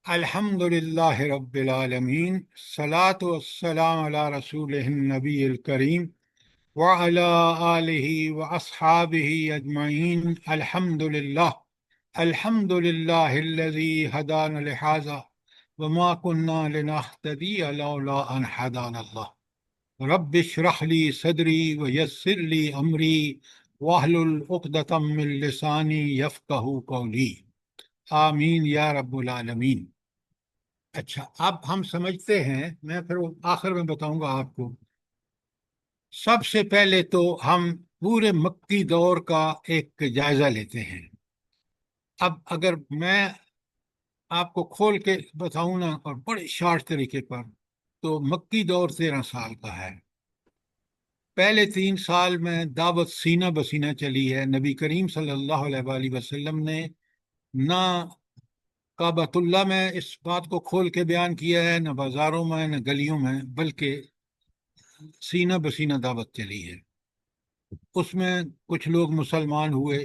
الحمد للہ رب العالمین، الصلاۃ والسلام علی رسول النبی الکریم وعلی آلہ واصحابہ اجمعین۔ الحمد للہ الذی ہدانا لہذا وما كنا لنهتدی لولا ان ہدانا اللہ۔ رب اشرح لی صدری ویسر لی امری واحلل عقدۃ من لسانی یفقہوا قولی، آمین یا رب العالمین۔ اچھا، اب ہم سمجھتے ہیں، میں پھر آخر میں بتاؤں گا آپ کو۔ سب سے پہلے تو ہم پورے مکی دور کا ایک جائزہ لیتے ہیں۔ اب اگر میں آپ کو کھول کے بتاؤں نا، اور بڑے شارٹ طریقے پر، تو مکی دور 13 سال کا ہے۔ پہلے 3 سال میں دعوت سینہ بسینہ چلی ہے۔ نبی کریم صلی اللہ علیہ وآلہ وسلم نے نہ کعبۃ اللہ میں اس بات کو کھول کے بیان کیا ہے، نہ بازاروں میں، نہ گلیوں میں، بلکہ سینہ بسینہ دعوت چلی ہے۔ اس میں کچھ لوگ مسلمان ہوئے۔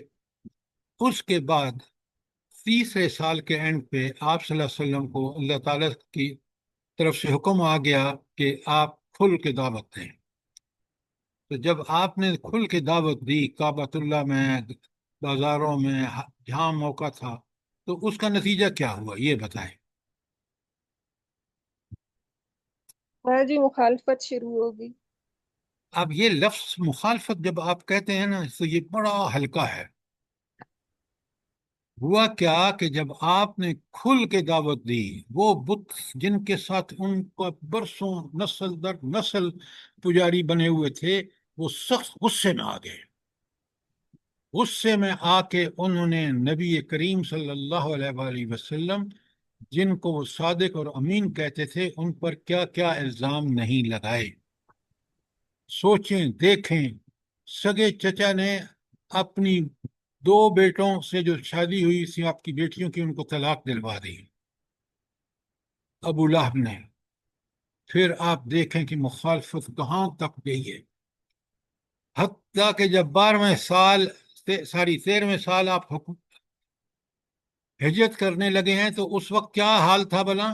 اس کے بعد تیسرے سال کے اینڈ پہ آپ صلی اللہ علیہ وسلم کو اللہ تعالیٰ کی طرف سے حکم آ گیا کہ آپ کھل کے دعوت دیں۔ تو جب آپ نے کھل کے دعوت دی کعبۃ اللہ میں، بازاروں میں، جہاں موقع تھا، تو اس کا نتیجہ کیا ہوا یہ بتائیں۔ ہاں جی، مخالفت شروع ہوگی۔ اب یہ لفظ مخالفت جب آپ کہتے ہیں نا، تو یہ بڑا ہلکا ہے۔ ہوا کیا کہ جب آپ نے کھل کے دعوت دی، وہ بت جن کے ساتھ ان کو برسوں نسل در نسل پجاری بنے ہوئے تھے، وہ سخت غصے میں آ گئے۔ غصے میں آ کے انہوں نے نبی کریم صلی اللہ علیہ وآلہ وسلم، جن کو وہ صادق اور امین کہتے تھے، ان پر کیا کیا الزام نہیں لگائے۔ سوچیں، دیکھیں، سگے چچا نے اپنی 2 بیٹوں سے جو شادی ہوئی تھی آپ کی بیٹیوں کی، ان کو طلاق دلوا دی ابو لہب نے۔ پھر آپ دیکھیں کہ مخالفت کہاں تک گئی ہے، حتیٰ کہ جب 13ویں سال آپ ہجرت کرنے لگے ہیں، تو اس وقت کیا حال تھا بلا؟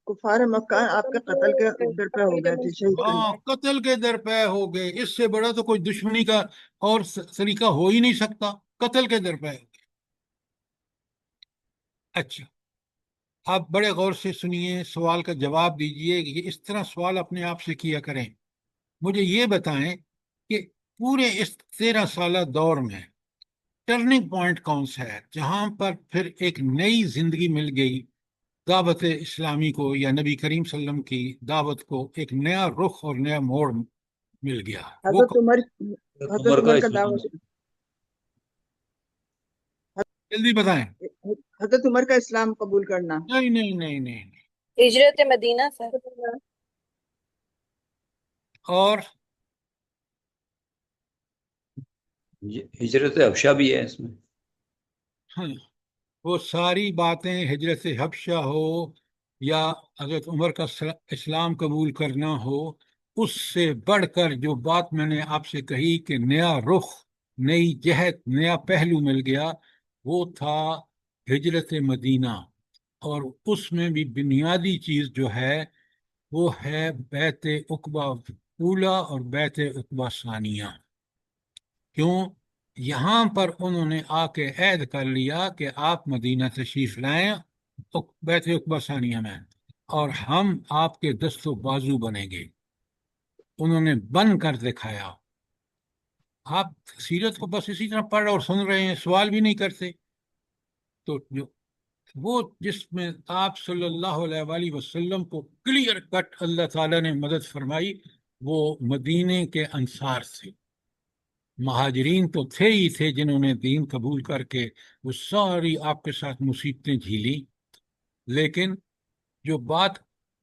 کفار مکہ آپ کے قتل کے در پہ ہو گئے تھے، شہید کر ہاں، قتل کے در پہ ہو گئے۔ اس سے بڑا تو کوئی دشمنی کا اور طریقہ ہو ہی نہیں سکتا، قتل کے در پہ ہو گئے۔ اچھا، آپ بڑے غور سے سنیے، سوال کا جواب دیجئے کہ اس طرح سوال اپنے آپ سے کیا کریں۔ مجھے یہ بتائیں کہ پورے اس 13 سالہ دور میں ٹرننگ پوائنٹ کون سا ہے، جہاں پر پھر ایک نئی زندگی مل گئی دعوت اسلامی کو، یا نبی کریم صلی اللہ علیہ وسلم کی دعوت کو ایک نیا رخ اور نیا موڑ مل گیا؟ وہ حضرت عمر کا دعوت، جلدی بتائیں۔ حضرت عمر کا اسلام قبول کرنا، نہیں نہیں نہیں نہیں نہیں۔ ہجرت مدینہ سر۔ اور ہجرت حبشہ بھی ہے اس میں۔ ہاں، وہ ساری باتیں، ہجرت حبشہ ہو یا حضرت عمر کا اسلام قبول کرنا ہو، اس سے بڑھ کر جو بات میں نے آپ سے کہی کہ نیا رخ، نئی جہت، نیا پہلو مل گیا، وہ تھا ہجرت مدینہ۔ اور اس میں بھی بنیادی چیز جو ہے وہ ہے بیعت عقبہ اولیٰ اور بیعت عقبہ ثانیہ۔ کیوں؟ یہاں پر انہوں نے آ کے عہد کر لیا کہ آپ مدینہ تشریف لائیں بیعت عقبہ ثانیہ میں، اور ہم آپ کے دست و بازو بنیں گے۔ انہوں نے بن کر دکھایا۔ آپ سیرت کو بس اسی طرح پڑھ اور سن رہے ہیں، سوال بھی نہیں کرتے۔ تو وہ جس میں آپ صلی اللہ علیہ وآلہ وسلم کو کلیئر کٹ اللہ تعالیٰ نے مدد فرمائی، وہ مدینے کے انصار تھے۔ مہاجرین تو تھے ہی تھے جنہوں نے دین قبول کر کے وہ ساری آپ کے ساتھ مصیبتیں جھیلی، لیکن جو بات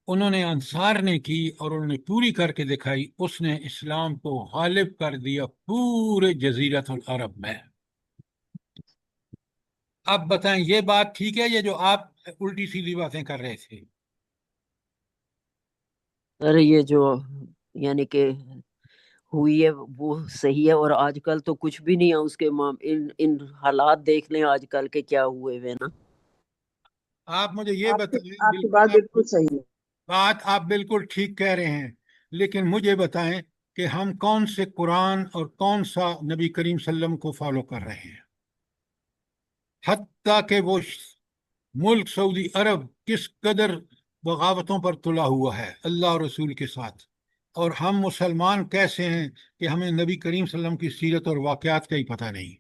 انہوں نے انصار نے کی اور انہوں نے پوری کر کے دکھائی، اس نے اسلام کو غالب کر دیا پورے جزیرۃ العرب میں۔ اب بتائیں، یہ بات ٹھیک ہے یہ جو آپ الٹی سیدھی باتیں کر رہے تھے؟ ارے یہ جو یعنی کہ ہوئی ہے وہ صحیح ہے، اور آج کل تو کچھ بھی نہیں ہے اس کے ان حالات دیکھ لیں آج کل کے کیا ہوئے ہوئے نا۔ آپ مجھے یہ بتائیں، آپ کی بات بالکل صحیح ہے۔ بات آپ بالکل ٹھیک کہہ رہے ہیں، لیکن مجھے بتائیں کہ ہم کون سے قرآن اور کون سا نبی کریم صلی اللہ علیہ وسلم کو فالو کر رہے ہیں؟ حتیٰ کہ وہ ملک سعودی عرب کس قدر بغاوتوں پر تلا ہوا ہے اللہ اور رسول کے ساتھ، اور ہم مسلمان کیسے ہیں کہ ہمیں نبی کریم صلی اللہ علیہ وسلم کی سیرت اور واقعات کا ہی پتہ نہیں۔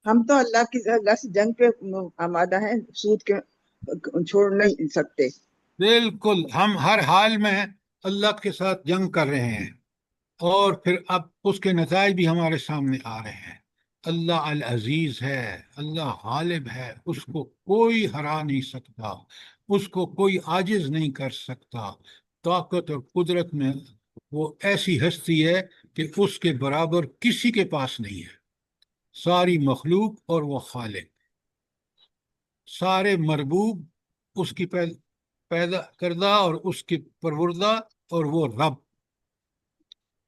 ہم تو اللہ سے جنگ پہ آمادہ ہیں، سود کے چھوڑ نہیں سکتے۔ بالکل، ہم ہر حال میں اللہ کے ساتھ جنگ کر رہے ہیں، اور پھر اب اس کے نتائج بھی ہمارے سامنے آ رہے ہیں۔ اللہ العزیز ہے، اللہ غالب ہے، اس کو کوئی ہرا نہیں سکتا، اس کو کوئی عاجز نہیں کر سکتا۔ طاقت اور قدرت میں وہ ایسی ہستی ہے کہ اس کے برابر کسی کے پاس نہیں ہے۔ ساری مخلوق اور وہ خالق، سارے مربوب اس کی پیدا کردہ اور اس کی پروردہ، اور وہ رب،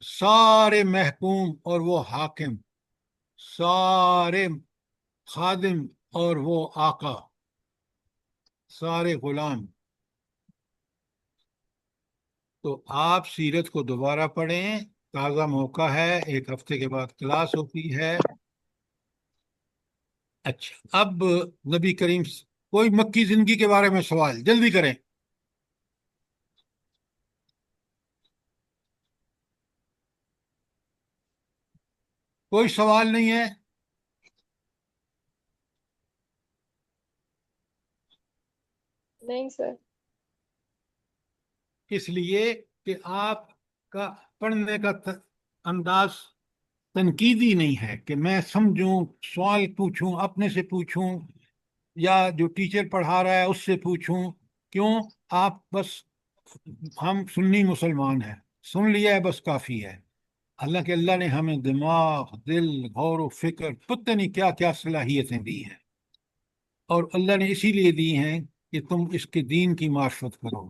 سارے محکوم اور وہ حاکم، سارے خادم اور وہ آقا، سارے غلام۔ تو آپ سیرت کو دوبارہ پڑھیں، تازہ موقع ہے، ایک ہفتے کے بعد کلاس ہوتی ہے۔ اچھا، اب نبی کریم کوئی مکی زندگی کے بارے میں سوال جلدی کریں۔ کوئی سوال نہیں ہے؟ نہیں سر۔ اس لیے کہ آپ کا پڑھنے کا انداز تنقیدی نہیں ہے کہ میں سمجھوں، سوال پوچھوں، اپنے سے پوچھوں، یا جو ٹیچر پڑھا رہا ہے اس سے پوچھوں۔ کیوں؟ آپ بس ہم سنی مسلمان ہیں، سن لیا ہے بس کافی ہے۔ حالانکہ اللہ نے ہمیں دماغ، دل، غور و فکر، پتہ نہیں کیا کیا صلاحیتیں دی ہیں، اور اللہ نے اسی لیے دی ہیں کہ تم اس کے دین کی معرفت کرو۔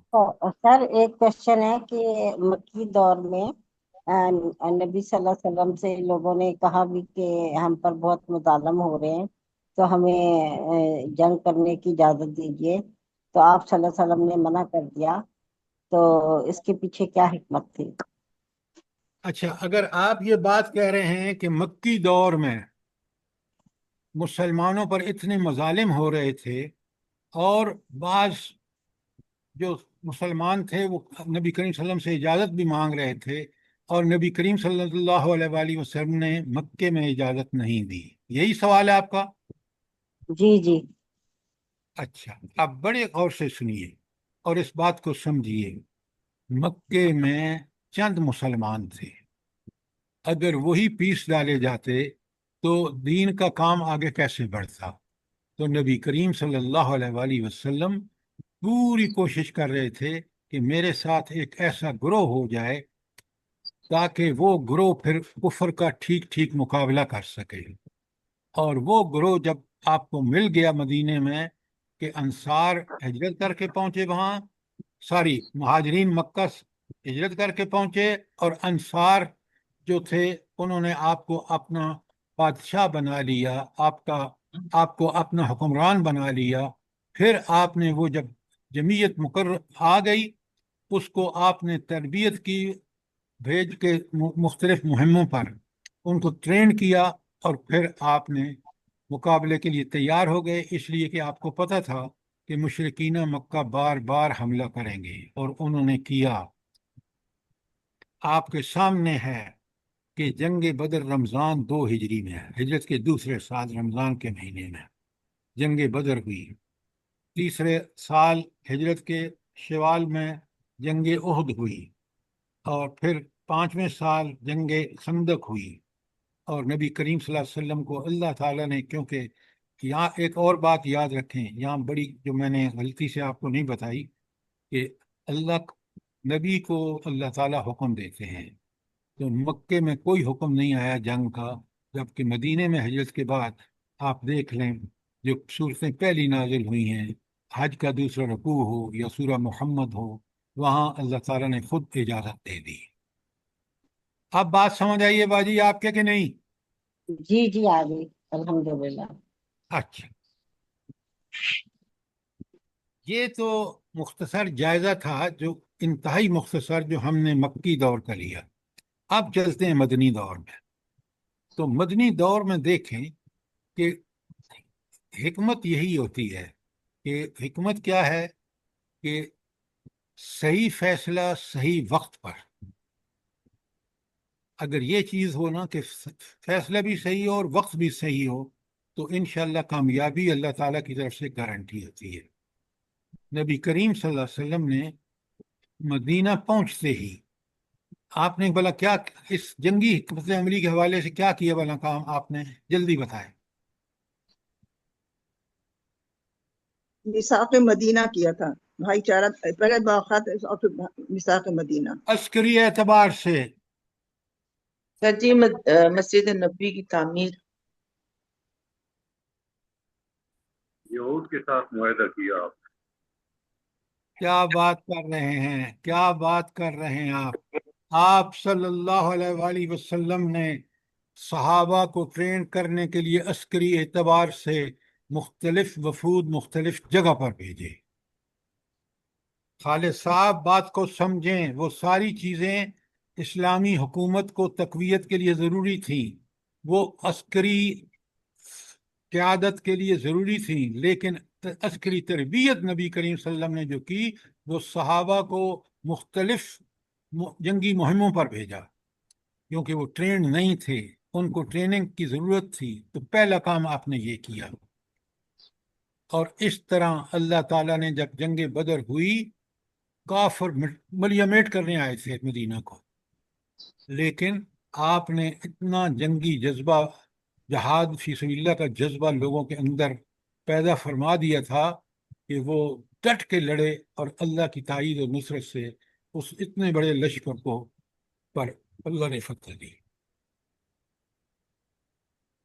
سر ایک کوشچن ہے کہ مکی دور میں نبی صلی اللہ علیہ وسلم سے لوگوں نے کہا بھی کہ ہم پر بہت مظالم ہو رہے ہیں، تو ہمیں جنگ کرنے کی اجازت دیجیے، تو آپ صلی اللہ علیہ وسلم نے منع کر دیا، تو اس کے پیچھے کیا حکمت تھی؟ اچھا، اگر آپ یہ بات کہہ رہے ہیں کہ مکی دور میں مسلمانوں پر اتنے مظالم ہو رہے تھے، اور بعض جو مسلمان تھے وہ نبی کریم صلی اللہ علیہ وسلم سے اجازت بھی مانگ رہے تھے، اور نبی کریم صلی اللہ علیہ وآلہ وسلم نے مکے میں اجازت نہیں دی، یہی سوال ہے آپ کا؟ جی جی۔ اچھا، اب بڑے غور سے سنیے اور اس بات کو سمجھیے۔ مکے میں چند مسلمان تھے، اگر وہی پیس ڈالے جاتے تو دین کا کام آگے کیسے بڑھتا؟ تو نبی کریم صلی اللہ علیہ وآلہ وسلم پوری کوشش کر رہے تھے کہ میرے ساتھ ایک ایسا گروہ ہو جائے تاکہ وہ گروہ پھر کفر کا ٹھیک ٹھیک مقابلہ کر سکے۔ اور وہ گروہ جب آپ کو مل گیا مدینے میں، کہ انصار ہجرت کر کے پہنچے وہاں، ساری مہاجرین مکہ ہجرت کر کے پہنچے، اور انصار جو تھے انہوں نے آپ کو اپنا بادشاہ بنا لیا، آپ کو اپنا حکمران بنا لیا۔ پھر آپ نے وہ جب جمعیت مقرر آ گئی، اس کو آپ نے تربیت کی، بھیج کے مختلف مہموں پر ان کو ٹرین کیا، اور پھر آپ نے مقابلے کے لیے تیار ہو گئے، اس لیے کہ آپ کو پتہ تھا کہ مشرکین مکہ بار بار حملہ کریں گے، اور انہوں نے کیا۔ آپ کے سامنے ہے کہ جنگ بدر رمضان 2 ہجری میں ہے، ہجرت کے دوسرے سال رمضان کے مہینے میں جنگ بدر ہوئی۔ تیسرے سال ہجرت کے شوال میں جنگ احد ہوئی، اور پھر 5ویں سال جنگ خندق ہوئی۔ اور نبی کریم صلی اللہ علیہ وسلم کو اللہ تعالیٰ نے، کیونکہ یہاں ایک اور بات یاد رکھیں، یہاں بڑی جو میں نے غلطی سے آپ کو نہیں بتائی، کہ نبی کو اللہ تعالیٰ حکم دیتے ہیں، تو مکے میں کوئی حکم نہیں آیا جنگ کا، جبکہ مدینے میں ہجرت کے بعد آپ دیکھ لیں جو صورتیں پہلی نازل ہوئی ہیں، حج کا دوسرا رکوع ہو یا سورہ محمد ہو، وہاں اللہ تعالیٰ نے خود اجازت دے دی۔ اب بات سمجھ آئیے باجی آپ کے کہ نہیں؟ جی جی آ گئی الحمدللہ. اچھا، یہ تو مختصر جائزہ تھا، جو انتہائی مختصر، جو ہم نے مکی دور کا لیا. اب چلتے ہیں مدنی دور میں. تو مدنی دور میں دیکھیں کہ حکمت یہی ہوتی ہے کہ حکمت کیا ہے کہ صحیح فیصلہ صحیح وقت پر. اگر یہ چیز ہو نا کہ فیصلہ بھی صحیح ہو اور وقت بھی صحیح ہو تو انشاءاللہ کامیابی اللہ تعالیٰ کی طرف سے گارنٹی ہوتی ہے. نبی کریم صلی اللہ علیہ وسلم نے مدینہ پہنچتے ہی آپ نے بلا کیا اس جنگی حکمت عملی کے حوالے سے کیا کیا بلا کام آپ نے جلدی بتائے. میثاق مدینہ کیا تھا، بھائی چارہ پہلے باخات اور پھر میثاق مدینہ. عسکری اعتبار سے سر جی مسجد نبوی کی تعمیر. یہود کے ساتھ معاہدہ کیا آپ. کیا بات کر رہے ہیں، کیا بات کر رہے ہیں آپ. آپ صلی اللہ علیہ وآلہ وسلم نے صحابہ کو ٹرین کرنے کے لیے عسکری اعتبار سے مختلف وفود مختلف جگہ پر بھیجے. خالد صاحب بات کو سمجھیں، وہ ساری چیزیں اسلامی حکومت کو تقویت کے لیے ضروری تھیں، وہ عسکری قیادت کے لیے ضروری تھی، لیکن عسکری تربیت نبی کریم صلی اللہ علیہ وسلم نے جو کی وہ صحابہ کو مختلف جنگی مہموں پر بھیجا، کیونکہ وہ ٹرینڈ نہیں تھے، ان کو ٹریننگ کی ضرورت تھی. تو پہلا کام آپ نے یہ کیا. اور اس طرح اللہ تعالیٰ نے جب جنگ بدر ہوئی، کافر ملیمیٹ کرنے آئے تھے مدینہ کو، لیکن آپ نے اتنا جنگی جذبہ، جہاد فی سبیل اللہ کا جذبہ لوگوں کے اندر پیدا فرما دیا تھا کہ وہ ڈٹ کے لڑے، اور اللہ کی تائید و نصرت سے اس اتنے بڑے لشکر کو پر اللہ نے فتح دی.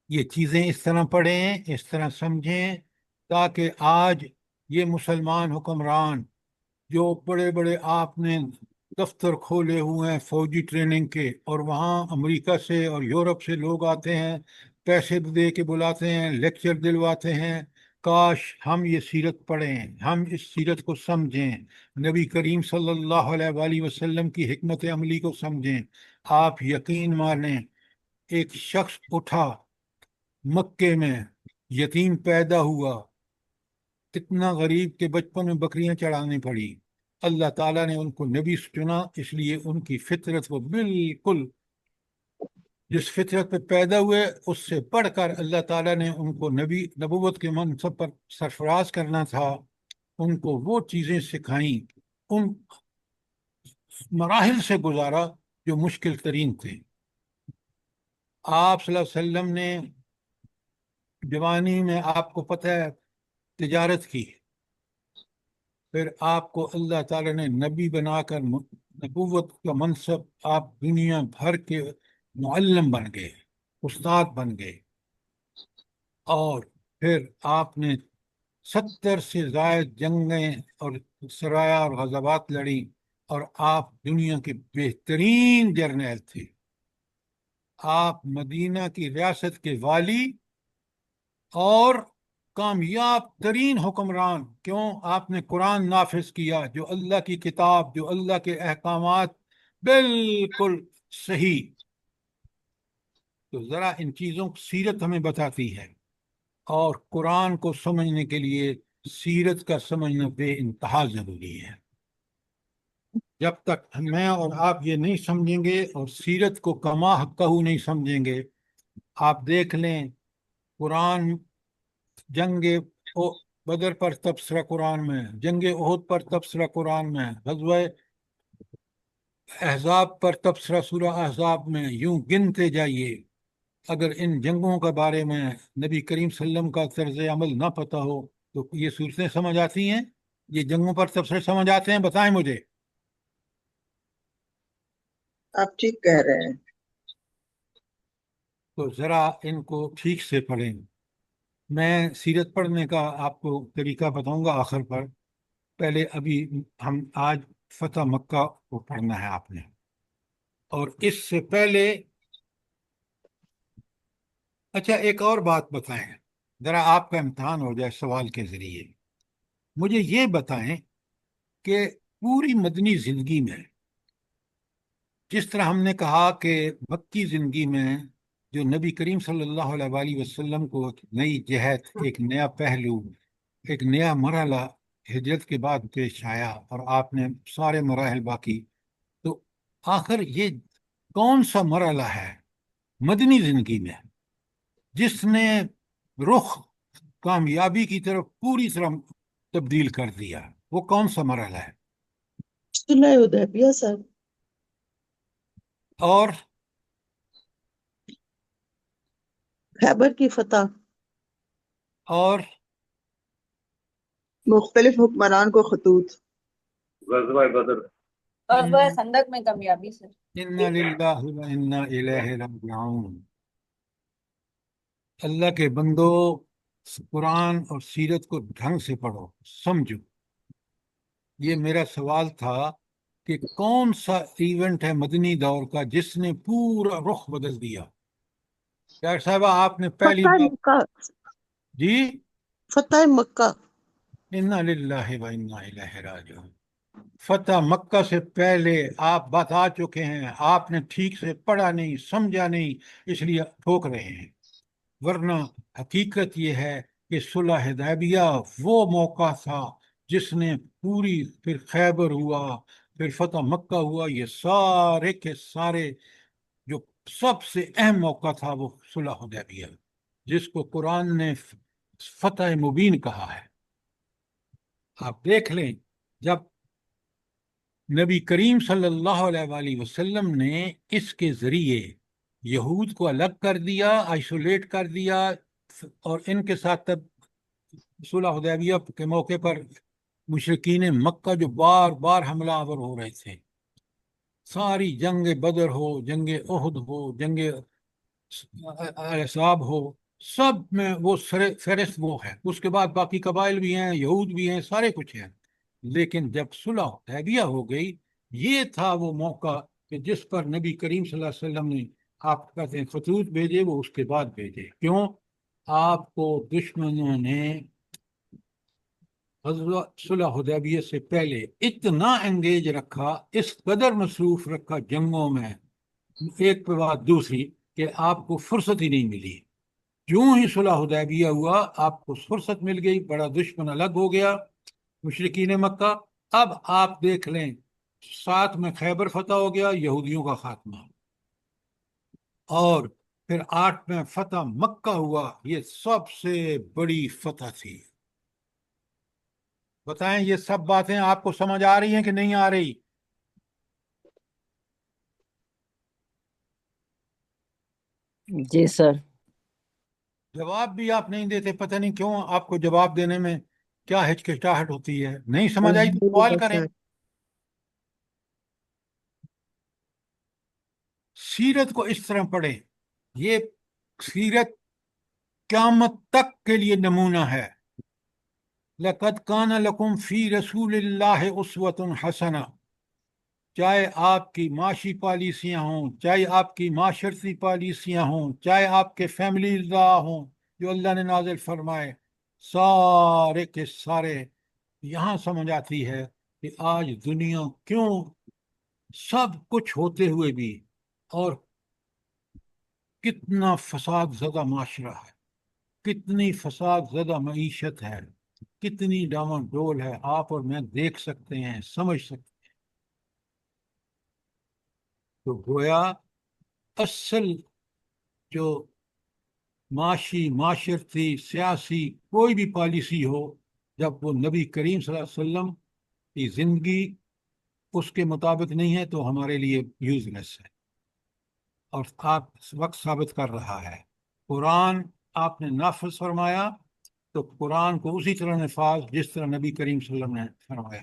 یہ چیزیں اس طرح پڑھیں، اس طرح سمجھیں، تاکہ آج یہ مسلمان حکمران جو بڑے بڑے آپ نے دفتر کھولے ہوئے ہیں فوجی ٹریننگ کے، اور وہاں امریکہ سے اور یورپ سے لوگ آتے ہیں، پیسے دے کے بلاتے ہیں، لیکچر دلواتے ہیں. کاش ہم یہ سیرت پڑھیں، ہم اس سیرت کو سمجھیں، نبی کریم صلی اللہ علیہ وآلہ وسلم کی حکمت عملی کو سمجھیں. آپ یقین مانیں، ایک شخص اٹھا مکے میں، یتیم پیدا ہوا، اتنا غریب کہ بچپن میں بکریاں چڑھانی پڑی. اللہ تعالیٰ نے ان کو نبی چنا، اس لیے ان کی فطرت وہ بالکل جس فطرت پہ پیدا ہوئے اس سے پڑھ کر اللہ تعالیٰ نے ان کو نبوت کے منصب پر سرفراز کرنا تھا. ان کو وہ چیزیں سکھائیں، ان مراحل سے گزارا جو مشکل ترین تھے. آپ صلی اللہ علیہ وسلم نے جوانی میں آپ کو پتہ ہے تجارت کی، پھر آپ کو اللہ تعالیٰ نے نبی بنا کر نبوت کا منصب، آپ دنیا بھر کے معلم بن گئے، استاد بن گئے، اور پھر آپ نے 70 سے زائد جنگیں اور سرایا اور غزوات لڑی، اور آپ دنیا کے بہترین جرنیل تھے. آپ مدینہ کی ریاست کے والی اور کامیاب ترین حکمران. کیوں؟ آپ نے قرآن نافذ کیا، جو اللہ کی کتاب، جو اللہ کے احکامات بالکل صحیح. تو ذرا ان چیزوں کی سیرت ہمیں بتاتی ہے، اور قرآن کو سمجھنے کے لیے سیرت کا سمجھنا بے انتہا ضروری ہے. جب تک میں اور آپ یہ نہیں سمجھیں گے اور سیرت کو کما حقہ نہیں سمجھیں گے، آپ دیکھ لیں قرآن جنگ بدر پر تبصرہ قرآن میں، جنگ احد پر تبصرہ قرآن میں، غزوہ احزاب پر تبصرہ سورہ احزاب میں، یوں گنتے جائیے. اگر ان جنگوں کے بارے میں نبی کریم صلی اللہ علیہ وسلم کا طرز عمل نہ پتہ ہو تو یہ صورتیں سمجھ آتی ہیں؟ یہ جنگوں پر تبصرے سمجھ آتے ہیں؟ بتائیں مجھے. آپ ٹھیک کہہ رہے ہیں. تو ذرا ان کو ٹھیک سے پڑھیں. میں سیرت پڑھنے کا آپ کو طریقہ بتاؤں گا آخر پر. پہلے ابھی ہم آج فتح مکہ کو پڑھنا ہے آپ نے. اور اس سے پہلے اچھا ایک اور بات بتائیں، ذرا آپ کا امتحان ہو جائے سوال کے ذریعے. مجھے یہ بتائیں کہ پوری مدنی زندگی میں جس طرح ہم نے کہا کہ مکی زندگی میں جو نبی کریم صلی اللہ علیہ وآلہ وسلم کو ایک نئی جہت، ایک نیا پہلو، ایک نیا مرحلہ ہجرت کے بعد پیش آیا، اور آپ نے سارے مراحل باقی، تو آخر یہ کون سا مرحلہ ہے مدنی زندگی میں جس نے رخ کامیابی کی طرف پوری طرح تبدیل کر دیا؟ وہ کون سا مرحلہ ہے؟ صلح حدیبیہ صاحب. اور خیبر کی فتح. اور مختلف حکمران کو خطوط. غزوہ بدر. غزوہ خندق میں کامیابی سے. انا للہ و انا الیہ راجعون. اللہ کے بندو، قرآن اور سیرت کو ڈھنگ سے پڑھو، سمجھو. یہ میرا سوال تھا کہ کون سا ایونٹ ہے مدنی دور کا جس نے پورا رخ بدل دیا؟ ڈاکٹر صاحبہ آپ نے پہلی فتح بات. مکہ. جی. فتح مکہ. انا للہ و انا الیہ راجعون. فتح مکہ سے پہلے آپ بتا چکے ہیں، آپ نے ٹھیک سے پڑھا نہیں، سمجھا نہیں، اس لیے ٹھوک رہے ہیں. ورنہ حقیقت یہ ہے کہ صلح حدیبیہ وہ موقع تھا جس نے پوری، پھر خیبر ہوا، پھر فتح مکہ ہوا، یہ سارے کے سارے جو سب سے اہم موقع تھا وہ صلح حدیبیہ، جس کو قرآن نے فتح مبین کہا ہے. آپ دیکھ لیں، جب نبی کریم صلی اللہ علیہ وآلہ وسلم نے اس کے ذریعے یہود کو الگ کر دیا، آئسولیٹ کر دیا، اور ان کے ساتھ تب صلح حدیبیہ کے موقع پر مشرکین مکہ جو بار بار حملہ آور ہو رہے تھے، ساری جنگ بدر ہو، جنگ احد ہو، جنگ احزاب ہو، سب میں وہ فہرست وہ ہے. اس کے بعد باقی قبائل بھی ہیں، یہود بھی ہیں، سارے کچھ ہیں. لیکن جب صلح حدیبیہ ہو گئی، یہ تھا وہ موقع کہ جس پر نبی کریم صلی اللہ علیہ وسلم نے، آپ کہتے ہیں خطوط بھیجے، وہ اس کے بعد بھیجے. کیوں؟ آپ کو دشمنوں نے غزوہ صلح حدیبیہ سے پہلے اتنا انگیج رکھا، اس قدر مصروف رکھا جنگوں میں، ایک کے بعد دوسری، کہ آپ کو فرصت ہی نہیں ملی. جو ہی صلح حدیبیہ ہوا، آپ کو فرصت مل گئی، بڑا دشمن الگ ہو گیا، مشرکین مکہ. اب آپ دیکھ لیں، 7 میں خیبر فتح ہو گیا، یہودیوں کا خاتمہ، اور پھر 8 میں فتح مکہ ہوا. یہ سب سے بڑی فتح تھی. بتائیں یہ سب باتیں آپ کو سمجھ آ رہی ہیں کہ نہیں آ رہی؟ جی سر. جواب بھی آپ نہیں دیتے، پتہ نہیں کیوں. آپ کو جواب دینے میں کیا ہچکچاہٹ ہوتی ہے؟ نہیں سمجھ آئی تو سوال کریں. سیرت کو اس طرح پڑھیں. یہ سیرت قیامت تک کے لیے نمونہ ہے. لَقَدْ كَانَ لَكُمْ فِي رَسُولِ اللَّهِ أُسْوَةٌ حَسَنَةٌ. چاہے آپ کی معاشی پالیسیاں ہوں، چاہے آپ کی معاشرتی پالیسیاں ہوں، چاہے آپ کے فیملی لا ہوں جو اللہ نے نازل فرمائے، سارے کے سارے یہاں سمجھ آتی ہے کہ آج دنیا کیوں سب کچھ ہوتے ہوئے بھی، اور کتنا فساد زدہ معاشرہ ہے، کتنی فساد زدہ معیشت ہے، کتنی ڈاواں ڈول ہے. آپ اور میں دیکھ سکتے ہیں، سمجھ سکتے ہیں. تو گویا اصل جو معاشی، معاشرتی، سیاسی کوئی بھی پالیسی ہو، جب وہ نبی کریم صلی اللہ علیہ وسلم کی زندگی اس کے مطابق نہیں ہے تو ہمارے لیے یوز لیس ہے. اور آپ وقت ثابت کر رہا ہے. قرآن آپ نے نافذ فرمایا تو قرآن کو اسی طرح نفاذ جس طرح نبی کریم صلی اللہ علیہ وسلم نے فرمایا،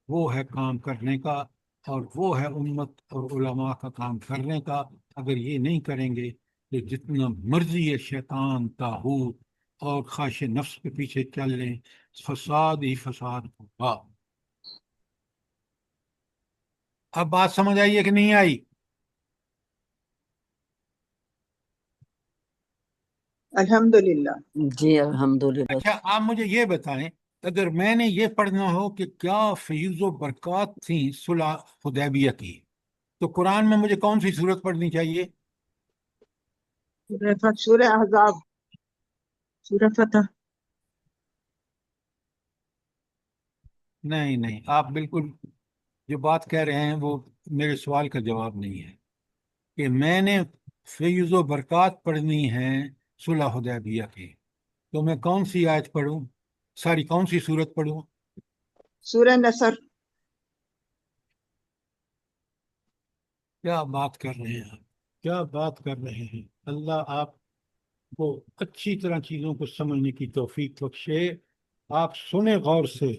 وہ ہے کام کرنے کا، اور وہ ہے امت اور علماء کا کام کرنے کا. اگر یہ نہیں کریں گے تو جتنا مرضی ہے شیطان، طاغوت اور خواہش نفس کے پیچھے چل لیں، فساد ہی فساد ہوگا. اب بات سمجھ آئی ہے کہ نہیں آئی؟ الحمدللہ. جی الحمدللہ. اچھا آپ مجھے یہ بتائیں، اگر میں نے یہ پڑھنا ہو کہ کیا فیض و برکات تھیں صلح حدیبیہ کی، تو قرآن میں مجھے کون سی صورت پڑھنی چاہیے؟ سورہ فتح، سورہ احزاب، سورہ فتح. نہیں نہیں، آپ بالکل جو بات کہہ رہے ہیں وہ میرے سوال کا جواب نہیں ہے کہ میں نے فیض و برکات پڑھنی ہے صلح حدیبیہ کی، تو میں کون سی آیت پڑھوں، ساری کون سی صورت پڑھوں؟ سورہ نصر. کیا بات کر رہے ہیں آپ، کیا بات کر رہے ہیں! اللہ آپ کو اچھی طرح چیزوں کو سمجھنے کی توفیق بخشے. آپ سنیں غور سے،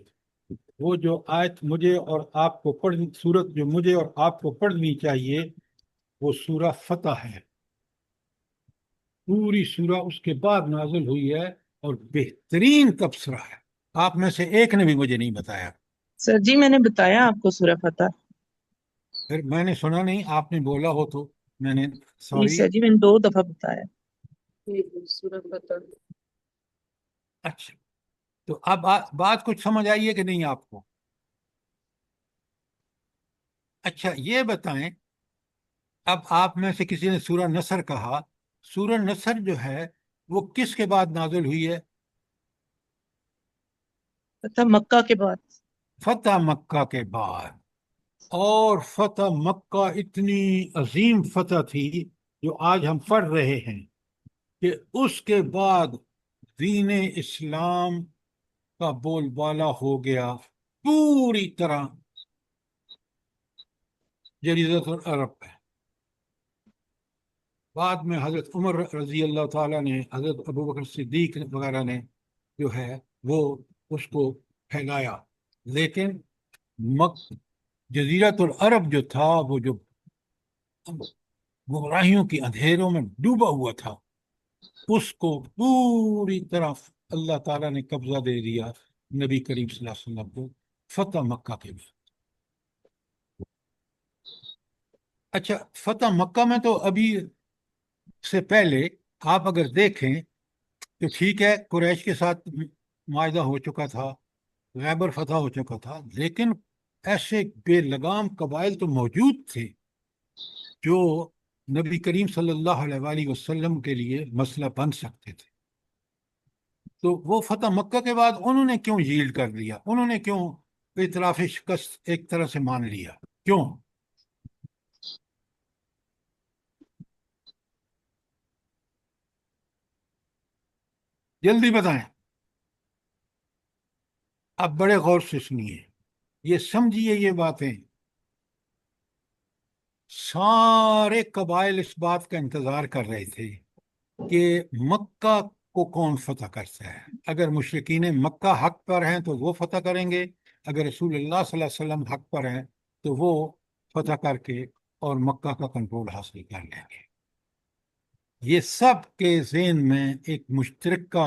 وہ جو آیت مجھے اور آپ کو پڑھنی، صورت جو مجھے اور آپ کو پڑھنی چاہیے وہ سورہ فتح ہے. پوری سورہ اس کے بعد نازل ہوئی ہے اور بہترین تبصرہ ہے. آپ میں سے ایک نے بھی مجھے نہیں بتایا. سر جی میں نے بتایا آپ کو سورہ فتح. پھر میں نے سنا نہیں، آپ نے بولا ہو تو میں نے، جی سوری. سر جی میں نے 2 دفعہ بتایا. سورہ فتح. اچھا، تو اب بات کچھ سمجھ آئی ہے کہ نہیں آپ کو؟ اچھا یہ بتائیں، اب آپ میں سے کسی نے سورہ نصر کہا، سورہ نصر جو ہے وہ کس کے بعد نازل ہوئی ہے؟ فتح مکہ کے بعد. فتح مکہ کے بعد. اور فتح مکہ اتنی عظیم فتح تھی جو آج ہم پڑھ رہے ہیں کہ اس کے بعد دین اسلام کا بول بالا ہو گیا پوری طرح جزیرۃ العرب پہ. بعد میں حضرت عمر رضی اللہ تعالیٰ نے، حضرت ابو بکر صدیق وغیرہ نے جو ہے وہ اس کو پھیلایا، لیکن جزیرۃ العرب جو تھا وہ جو گمراہیوں کی اندھیروں میں ڈوبا ہوا تھا، اس کو پوری طرح اللہ تعالیٰ نے قبضہ دے دیا نبی کریم صلی اللہ علیہ وسلم کو فتح مکہ کے بعد. اچھا فتح مکہ میں تو ابھی سے پہلے آپ اگر دیکھیں تو ٹھیک ہے قریش کے ساتھ معاہدہ ہو چکا تھا، خیبر فتح ہو چکا تھا، لیکن ایسے بے لگام قبائل تو موجود تھے جو نبی کریم صلی اللہ علیہ وآلہ وسلم کے لیے مسئلہ بن سکتے تھے. تو وہ فتح مکہ کے بعد انہوں نے کیوں ییلڈ کر لیا؟ انہوں نے کیوں اعتراف شکست ایک طرح سے مان لیا؟ کیوں؟ جلدی بتائیں. اب بڑے غور سے سنیے، یہ سمجھیے یہ باتیں. سارے قبائل اس بات کا انتظار کر رہے تھے کہ مکہ کو کون فتح کرتا ہے. اگر مشرکین مکہ حق پر ہیں تو وہ فتح کریں گے، اگر رسول اللہ صلی اللہ علیہ وسلم حق پر ہیں تو وہ فتح کر کے اور مکہ کا کنٹرول حاصل کر لیں گے. یہ سب کے ذہن میں ایک مشترکہ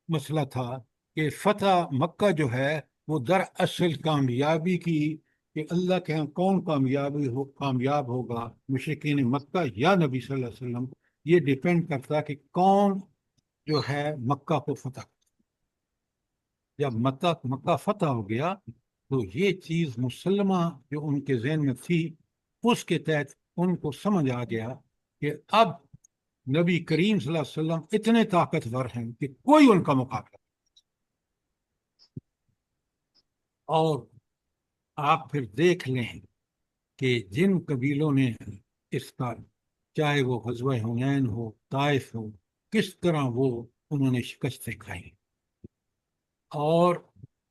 مسئلہ تھا کہ فتح مکہ جو ہے وہ دراصل کامیابی کی، کہ اللہ کے ہاں کون کامیاب ہوگا، مشرکین مکہ یا نبی صلی اللہ علیہ وسلم. یہ ڈیپینڈ کرتا کہ کون جو ہے مکہ کو فتح. جب مکہ فتح ہو گیا تو یہ چیز مسلمہ جو ان کے ذہن میں تھی، اس کے تحت ان کو سمجھ آ گیا کہ اب نبی کریم صلی اللہ علیہ وسلم اتنے طاقتور ہیں کہ کوئی ان کا مقابلہ. اور آپ پھر دیکھ لیں کہ جن قبیلوں نے اس کا، چاہے وہ غزوہ حنین ہو، طائف ہو، کس طرح وہ انہوں نے شکستیں کھائیں، اور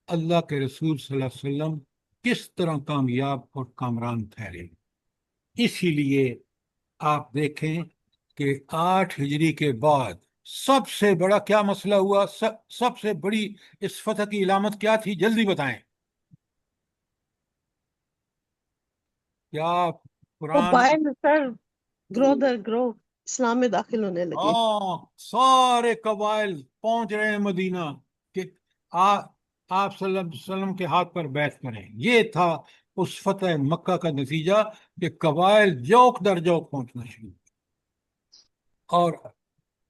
اللہ کے رسول صلی اللہ علیہ وسلم کس طرح کامیاب اور کامران ٹھہرے. اسی لیے آپ دیکھیں کہ 8 ہجری کے بعد سب سے بڑا کیا مسئلہ ہوا، سب سے بڑی اس فتح کی علامت کیا تھی؟ جلدی بتائیں. کیا قرآن؟ موبائل سر، گرو در گرو اسلام میں داخل ہونے لگے. ہاں، سارے قبائل پہنچ رہے ہیں مدینہ کہ آپ صلی اللہ علیہ وسلم کے ہاتھ پر بیعت کریں. یہ تھا اس فتح مکہ کا نتیجہ کہ قبائل جوک در جوک پہنچنا شروع. اور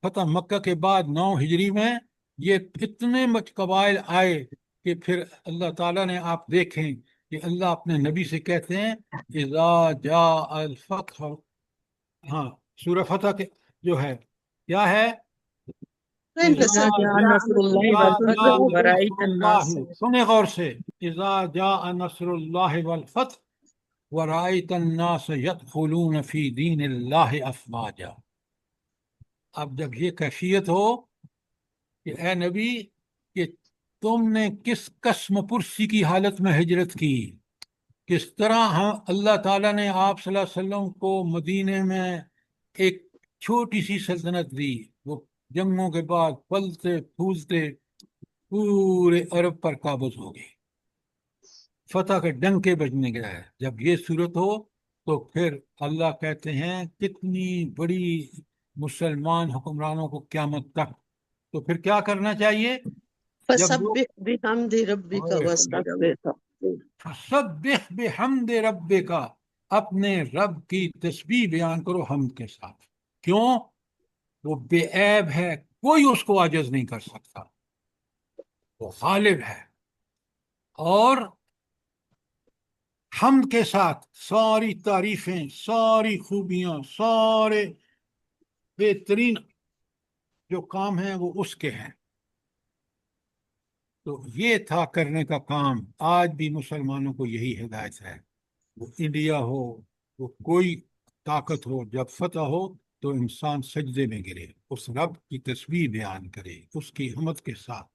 فتح مکہ کے بعد 9 ہجری میں یہ اتنے قبائل آئے کہ پھر اللہ تعالیٰ نے، آپ دیکھیں کہ اللہ اپنے نبی سے کہتے ہیں اذا جاء الفتح، ہاں سورہ فتح کے جو ہے کیا ہے، اذا إذا جاء نصر الله اذا والفتح جاء ورأيت نصر الناس اللہ، سنیں غور سے، اذا جاء نصر اللہ والفتح ورأيت الناس يدخلون في دین اللہ افواجا۔ اب جب یہ کیفیت ہو کہ اے نبی کہ تم نے کس قسم پرسی کی حالت میں ہجرت کی، کس طرح اللہ تعالیٰ نے آپ صلی اللہ علیہ وسلم کو مدینے میں ایک چھوٹی سی سلطنت دی، وہ جنگوں کے بعد پھلتے پھولتے پورے عرب پر قابض ہو گئی، فتح کے ڈنکے بجنے گیا ہے۔ جب یہ صورت ہو تو پھر اللہ کہتے ہیں کتنی بڑی مسلمان حکمرانوں کو قیامت تک، تو پھر کیا کرنا چاہیے؟ جب وہ فسبح بحمد ربك واستغفر. فسبح بحمد ربک، اپنے رب کی تسبیح بیان کرو حمد کے ساتھ۔ کیوں؟ وہ بے عیب ہے، کوئی اس کو عاجز نہیں کر سکتا، وہ غالب ہے، اور حمد کے ساتھ ساری تعریفیں، ساری خوبیاں، سارے بہترین جو کام ہیں وہ اس کے ہیں۔ تو یہ تھا کرنے کا کام۔ آج بھی مسلمانوں کو یہی ہدایت ہے، وہ انڈیا ہو، وہ کوئی طاقت ہو، جب فتح ہو تو انسان سجدے میں گرے، اس رب کی تسبیح بیان کرے اس کی حمد کے ساتھ۔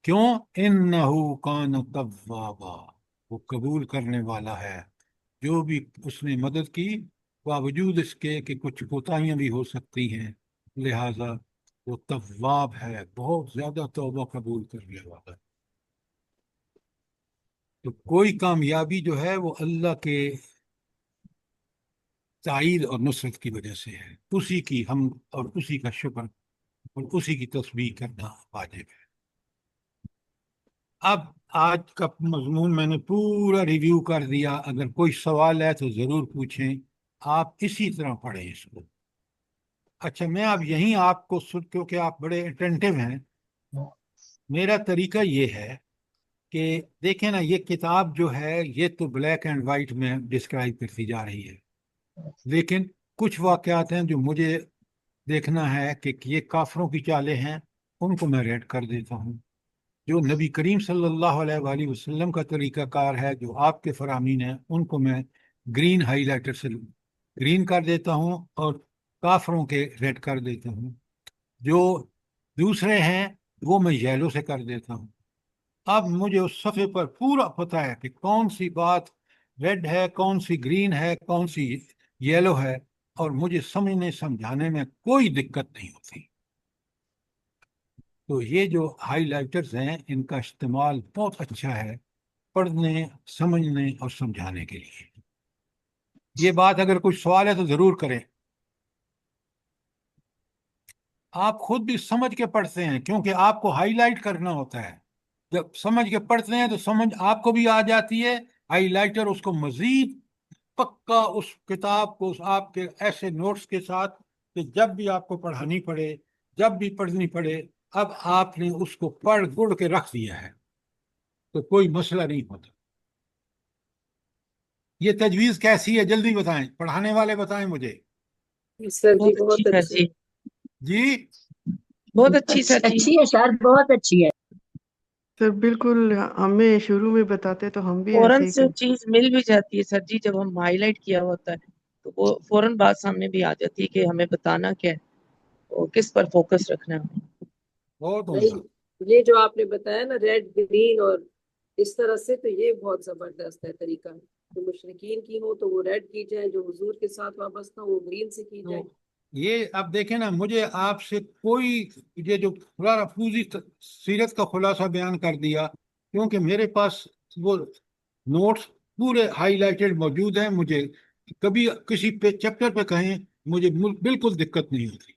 کیوں؟ انہو کان توابا، وہ قبول کرنے والا ہے جو بھی اس نے مدد کی، باوجود اس کے کہ کچھ کوتاہیاں بھی ہو سکتی ہیں، لہذا وہ تواب ہے، بہت زیادہ توبہ قبول کرنے والا ہے۔ تو کوئی کامیابی جو ہے وہ اللہ کے تائید اور نصرت کی وجہ سے ہے، اسی کی حمد اور اسی کا شکر اور اسی کی تسبیح کرنا واجب ہے۔ اب آج کا مضمون میں نے پورا ریویو کر دیا، اگر کوئی سوال ہے تو ضرور پوچھیں، آپ اسی طرح پڑھیں اس کو۔ اچھا، میں اب یہیں آپ کو کیونکہ آپ بڑے اٹینٹیو ہیں، میرا طریقہ یہ ہے کہ دیکھیں نا، یہ کتاب جو ہے یہ تو بلیک اینڈ وائٹ میں ڈسکرائب کرتی جا رہی ہے، لیکن کچھ واقعات ہیں جو مجھے دیکھنا ہے کہ یہ کافروں کی چالیں ہیں، ان کو میں ریڈ کر دیتا ہوں۔ جو نبی کریم صلی اللہ علیہ وآلہ وسلم کا طریقہ کار ہے، جو آپ کے فرامین ہیں، ان کو میں گرین ہائی لائٹر سے گرین کر دیتا ہوں اور کافروں کے ریڈ کر دیتا ہوں۔ جو دوسرے ہیں وہ میں یلو سے کر دیتا ہوں۔ اب مجھے اس صفحے پر پورا پتہ ہے کہ کون سی بات ریڈ ہے، کون سی گرین ہے، کون سی یلو ہے، اور مجھے سمجھنے سمجھانے میں کوئی دقت نہیں ہوتی۔ تو یہ جو ہائی لائٹرز ہیں ان کا استعمال بہت اچھا ہے پڑھنے، سمجھنے اور سمجھانے کے لیے۔ یہ بات اگر کوئی سوال ہے تو ضرور کریں۔ آپ خود بھی سمجھ کے پڑھتے ہیں کیونکہ آپ کو ہائی لائٹ کرنا ہوتا ہے، جب سمجھ کے پڑھتے ہیں تو سمجھ آپ کو بھی آ جاتی ہے، ہائی لائٹر اس کو مزید پکا اس کتاب کو آپ کے ایسے نوٹس کے ساتھ کہ جب بھی آپ کو پڑھانی پڑے، جب بھی پڑھنی پڑے، اب آپ نے اس کو پڑھ گڑ کے رکھ دیا ہے تو کوئی مسئلہ نہیں ہوتا۔ یہ تجویز کیسی ہے جلدی بتائیں، پڑھانے والے بتائیں مجھے۔ سر جی بہت اچھی بہت سر اچھی۔ جی، جی بہت اچھی سر جی۔ اچھی ہے سر، بہت اچھی ہے سر بالکل ہمیں شروع میں بتاتے تو ہم بھی فوراً ایسے ہی سے چیز مل بھی جاتی ہے سر جی، جب ہم ہائی لائٹ کیا ہوتا ہے تو وہ فوراً بات سامنے بھی آ جاتی ہے کہ ہمیں بتانا کیا ہے اور کس پر فوکس رکھنا ہے۔ بہت عمدہ۔ نہیں، یہ جو آپ نے بتایا نا ریڈ گرین اور اس طرح سے، تو یہ بہت زبردست ہے طریقہ۔ جو مشرقین کی ہو تو وہ ریڈ کی جائے، جو حضور کے ساتھ وابستہ ہو وہ گرین سے کی جائے۔ یہ اب دیکھیں نا، مجھے آپ سے کوئی یہ جو پوری سیرت کا خلاصہ بیان کر دیا، کیونکہ میرے پاس وہ نوٹس پورے ہائی لائٹڈ موجود ہیں، مجھے کبھی کسی پہ چیپٹر پہ کہیں مجھے بالکل دقت نہیں ہوتی۔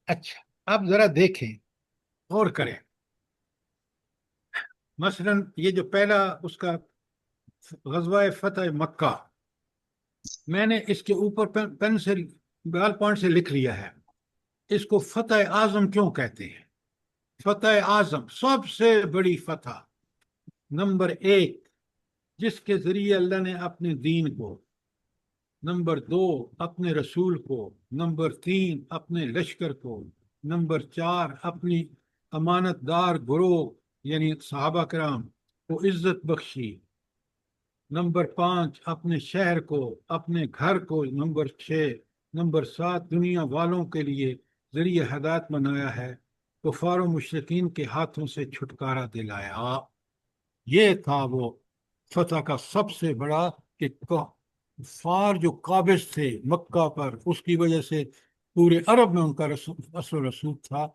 اچھا، اب ذرا دیکھیں اور کریں، مثلا یہ جو پہلا اس کا غزوہ فتح مکہ، میں نے اس کے اوپر پین سے بال پوائنٹ سے لکھ لیا ہے، اس کو فتح اعظم کیوں کہتے ہیں؟ فتح اعظم سب سے بڑی فتح، نمبر ایک جس کے ذریعے اللہ نے اپنے دین کو، نمبر دو اپنے رسول کو، نمبر تین اپنے لشکر کو، نمبر چار اپنی امانت دار گروہ یعنی صحابہ کرام کو عزت بخشی، نمبر پانچ اپنے شہر کو، اپنے گھر کو، نمبر چھ، نمبر سات دنیا والوں کے لیے ذریعہ ہدایت بنایا ہے، کفار و مشرکین کے ہاتھوں سے چھٹکارا دلایا۔ یہ تھا وہ فتح کا سب سے بڑا، کہ کفار جو قابض تھے مکہ پر، اس کی وجہ سے پورے عرب میں ان کا اثر و رسوخ تھا،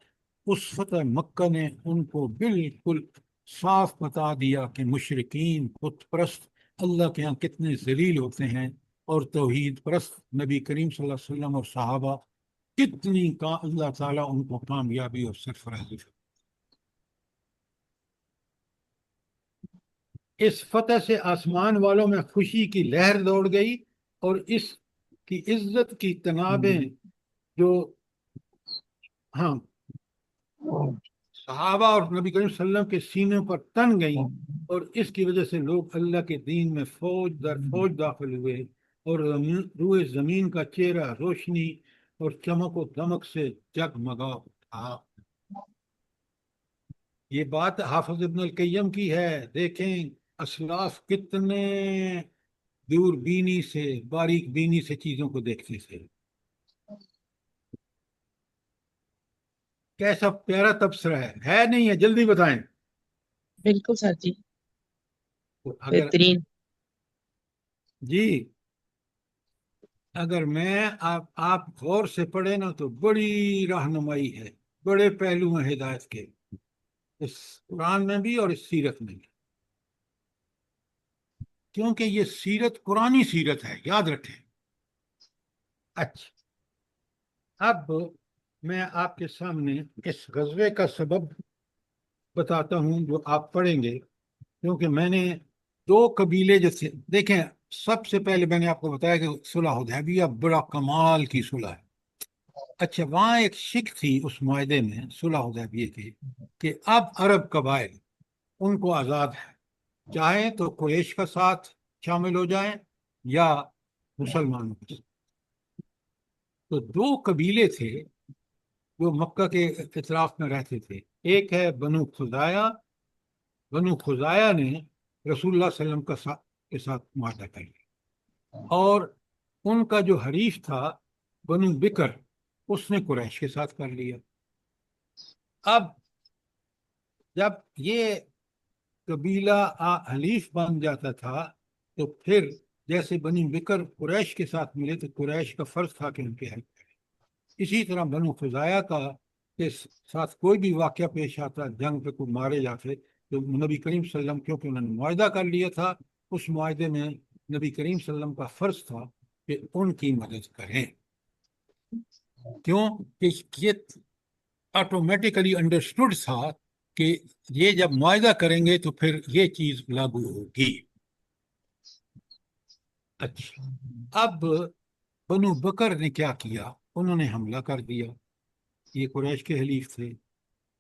اس فتح مکہ نے ان کو بالکل صاف بتا دیا کہ مشرکین بت پرست اللہ کے ہاں کتنے ذلیل ہوتے ہیں، اور توحید پرست نبی کریم صلی اللہ علیہ وسلم اور صحابہ کتنی کا اللہ تعالیٰ ان کو کامیابی اور سرفرازی۔ اس فتح سے آسمان والوں میں خوشی کی لہر دوڑ گئی، اور اس کی عزت کی تنابیں جو ہاں صحابہ اور نبی کریم صلی اللہ علیہ وسلم کے سینے پر تن گئیں، اور اس کی وجہ سے لوگ اللہ کے دین میں فوج در فوج داخل ہوئے، اور روئے زمین کا چہرہ روشنی اور چمک و دمک سے جگمگا اٹھا۔ یہ بات حافظ ابن القیم کی ہے۔ دیکھیں اسلاف کتنے دور بینی سے، باریک بینی سے چیزوں کو دیکھتے تھے۔ کیسا پیارا تبصرہ ہے نہیں ہے؟ جلدی بتائیں۔ بالکل سر جی، اگر بہترین۔ جی اگر میں آپ غور سے پڑھیں نا تو بڑی رہنمائی ہے، بڑے پہلو ہیں ہدایت کے، اس قرآن میں بھی اور اس سیرت میں بھی، کیونکہ یہ سیرت قرآنی سیرت ہے، یاد رکھیں۔ اچھا، اب میں آپ کے سامنے اس غزوے کا سبب بتاتا ہوں جو آپ پڑھیں گے، کیونکہ میں نے دو قبیلے جیسے دیکھیں، سب سے پہلے میں نے آپ کو بتایا کہ صلح حدیبیہ بڑا کمال کی صلح ہے۔ اچھا، وہاں ایک شک تھی اس معاہدے میں صلح حدیبیہ کے، کہ اب عرب قبائل ان کو آزاد ہے، چاہے تو قریش کا ساتھ شامل ہو جائیں یا مسلمانوں کے ساتھ۔ تو دو قبیلے تھے جو مکہ کے اطراف میں رہتے تھے، ایک ہے بنو خزاعہ۔ بنو خزاعہ نے رسول اللہ صلی اللہ علیہ وسلم کے ساتھ معاہدہ کر لیا، اور ان کا جو حریف تھا بنو بکر، اس نے قریش کے ساتھ کر لیا۔ اب جب یہ قبیلہ حلیف بن جاتا تھا تو پھر جیسے بنی بکر قریش کے ساتھ ملے تو قریش کا فرض تھا کہ ان کے حل کرے، اسی طرح بنو خزاعہ کا کے ساتھ کوئی بھی واقعہ پیش آتا، جنگ پہ کوئی مارے جاتے، تو نبی کریم صلی اللہ علیہ وسلم کیونکہ انہوں نے معاہدہ کر لیا تھا، اس معاہدے میں نبی کریم صلی اللہ علیہ وسلم کا فرض تھا کہ ان کی مدد کریں۔ کیوں کہ یہ آٹومیٹیکلی انڈرسٹوڈ تھا کہ یہ جب معاہدہ کریں گے تو پھر یہ چیز لاگو ہوگی۔ اچھا، اب بنو بکر نے کیا کیا؟ انہوں نے حملہ کر دیا، یہ قریش کے حلیف تھے۔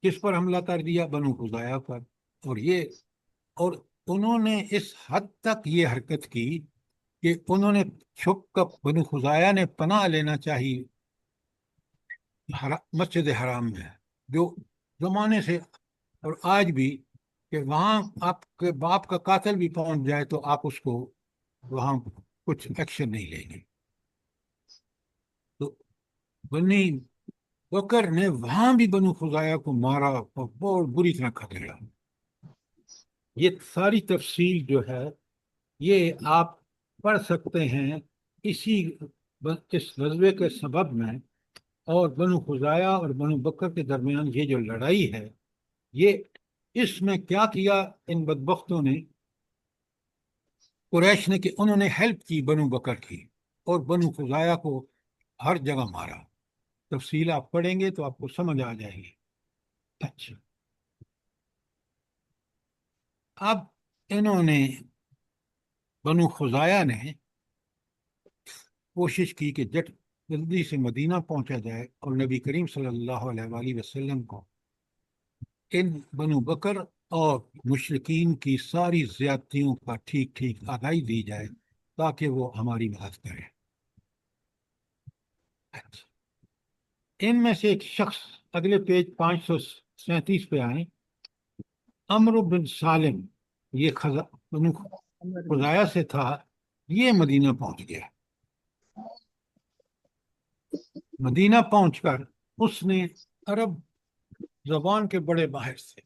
کس پر حملہ کر دیا؟ بنو خزاعہ پر۔ اور انہوں نے اس حد تک یہ حرکت کی کہ انہوں نے چھپ کر، بنو خزاعہ نے پناہ لینا چاہیے مسجد حرام میں، جو زمانے سے اور آج بھی، کہ وہاں آپ کے باپ کا قاتل بھی پہنچ جائے تو آپ اس کو وہاں کچھ ایکشن نہیں لیں گے۔ تو بنی بکر نے وہاں بھی بنو خزاعہ کو مارا اور بہت بری طرح کھدیڑا۔ یہ ساری تفصیل جو ہے یہ آپ پڑھ سکتے ہیں اس غزوے کے سبب میں، اور بنو خزاعہ اور بنو بکر کے درمیان یہ جو لڑائی ہے، یہ اس میں کیا کیا ان بدبختوں نے، قریش نے، کہ انہوں نے ہیلپ کی بنو بکر کی، اور بنو خزاعہ کو ہر جگہ مارا۔ تفصیل آپ پڑھیں گے تو آپ کو سمجھ آ جائے گی۔ اچھا، اب انہوں نے، بنو خزاعہ نے کوشش کی کہ جلدی سے مدینہ پہنچا جائے اور نبی کریم صلی اللہ علیہ وآلہ وسلم کو ان بنو بکر اور مشرکین کی ساری زیادتیوں کا ٹھیک ٹھیک آگاہی دی جائے تاکہ وہ ہماری مدد کریں۔ اچھا، ان میں سے ایک شخص اگلے پیج 537 پہ آئیں، عمرو بن سالم، یہ بنو خزاعہ سے تھا، یہ مدینہ پہنچ گیا۔ مدینہ پہنچ کر اس نے عرب زبان کے بڑے ماہر تھے۔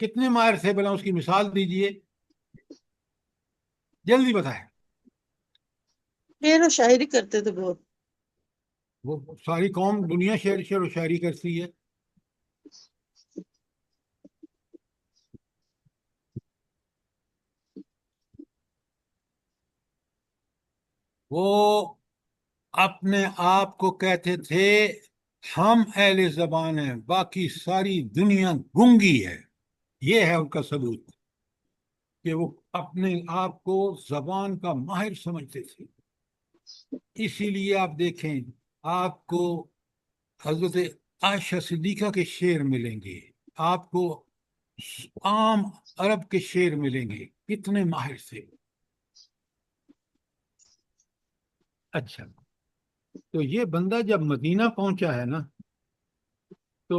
کتنے ماہر تھے بلا، اس کی مثال دیجئے، جلدی بتائیں۔ شعر و شاعری کرتے تھے بہت۔ وہ ساری قوم دنیا شعر و شاعری کرتی ہے۔ وہ اپنے آپ کو کہتے تھے ہم اہل زبان ہیں، باقی ساری دنیا گونگی ہے۔ یہ ہے ان کا ثبوت کہ وہ اپنے آپ کو زبان کا ماہر سمجھتے تھے۔ اسی لیے آپ دیکھیں، آپ کو حضرت عائشہ صدیقہ کے شعر ملیں گے، آپ کو عام عرب کے شعر ملیں گے، کتنے ماہر تھے۔ اچھا، تو یہ بندہ جب مدینہ پہنچا ہے نا، تو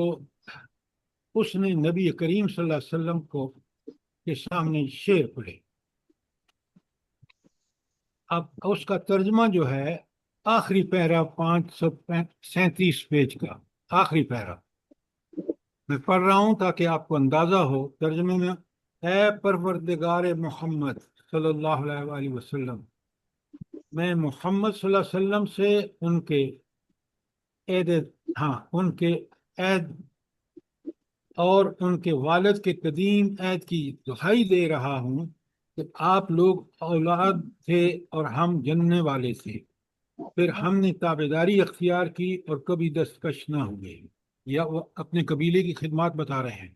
اس نے نبی کریم صلی اللہ علیہ وسلم کے سامنے شعر پڑھے۔ اب اس کا ترجمہ جو ہے آخری پیرا 537 پیج کا آخری پیرا میں پڑھ رہا ہوں تاکہ آپ کو اندازہ ہو۔ ترجمے میں، اے پروردگار محمد صلی اللہ علیہ وآلہ وسلم، میں محمد صلی اللہ علیہ وسلم سے ان کے عہد اور ان کے والد کے قدیم عہد کی دہائی دے رہا ہوں کہ آپ لوگ اولاد تھے اور ہم جننے والے تھے، پھر ہم نے تابعداری اختیار کی اور کبھی دستکش نہ ہوئے۔ یا وہ اپنے قبیلے کی خدمات بتا رہے ہیں۔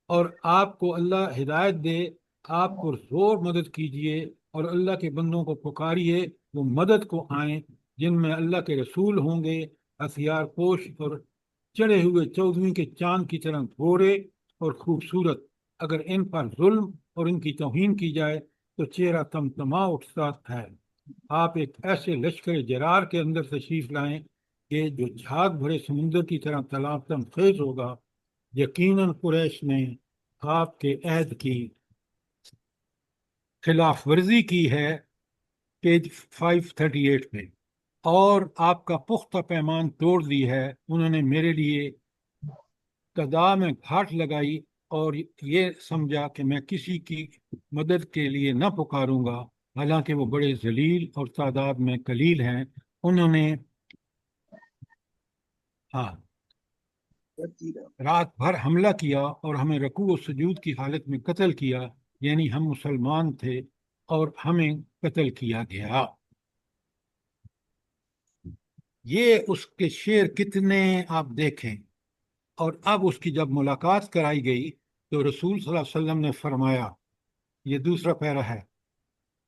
اور آپ کو اللہ ہدایت دے، آپ کو زور مدد کیجئے اور اللہ کے بندوں کو پکاریے، وہ مدد کو آئیں جن میں اللہ کے رسول ہوں گے، ہتھیار پوش اور چڑھے ہوئے 14ویں کے چاند کی طرح گورے اور خوبصورت۔ اگر ان پر ظلم اور ان کی توہین کی جائے تو چہرہ تمتما اٹھتا ہے۔ آپ ایک ایسے لشکر جرار کے اندر تشریف لائیں کہ جو جھاگ بھرے سمندر کی طرح تلاطم خیز ہوگا۔ یقیناً قریش نے آپ کے عہد کی خلاف ورزی کی ہے، پیج 538 پہ، اور آپ کا پختہ پیمان توڑ دی ہے۔ انہوں نے میرے لیے قضاء میں گھاٹ لگائی اور یہ سمجھا کہ میں کسی کی مدد کے لیے نہ پکاروں گا، حالانکہ وہ بڑے ذلیل اور تعداد میں قلیل ہیں۔ انہوں نے رات بھر حملہ کیا اور ہمیں رکوع و سجود کی حالت میں قتل کیا، یعنی ہم مسلمان تھے اور ہمیں قتل کیا گیا۔ یہ اس کے شعر کتنے آپ دیکھیں۔ اور اب اس کی جب ملاقات کرائی گئی تو رسول صلی اللہ علیہ وسلم نے فرمایا، یہ دوسرا پیرا ہے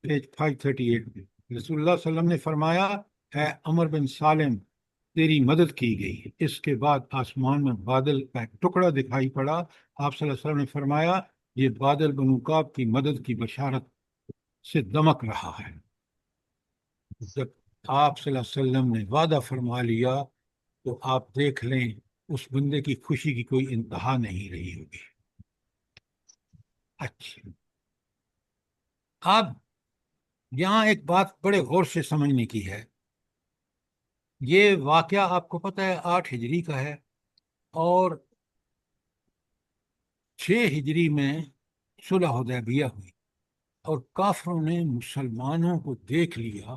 پیج 538 پہ، رسول اللہ صلی اللہ علیہ وسلم نے فرمایا، اے عمر بن سالم، تیری مدد کی گئی۔ اس کے بعد آسمان میں بادل کا ایک ٹکڑا دکھائی پڑا۔ آپ صلی اللہ علیہ وسلم نے فرمایا، یہ بادل بنو کعب کی مدد کی بشارت سے دمک رہا ہے۔ جب آپ صلی اللہ علیہ وسلم نے وعدہ فرما لیا تو آپ دیکھ لیں اس بندے کی خوشی کی کوئی انتہا نہیں رہی ہوگی۔ اچھا، اب یہاں ایک بات بڑے غور سے سمجھنے کی ہے۔ یہ واقعہ آپ کو پتہ ہے 8 ہجری کا ہے، اور 6 ہجری میں صلح حدیبیہ ہوئی، اور کافروں نے مسلمانوں کو دیکھ لیا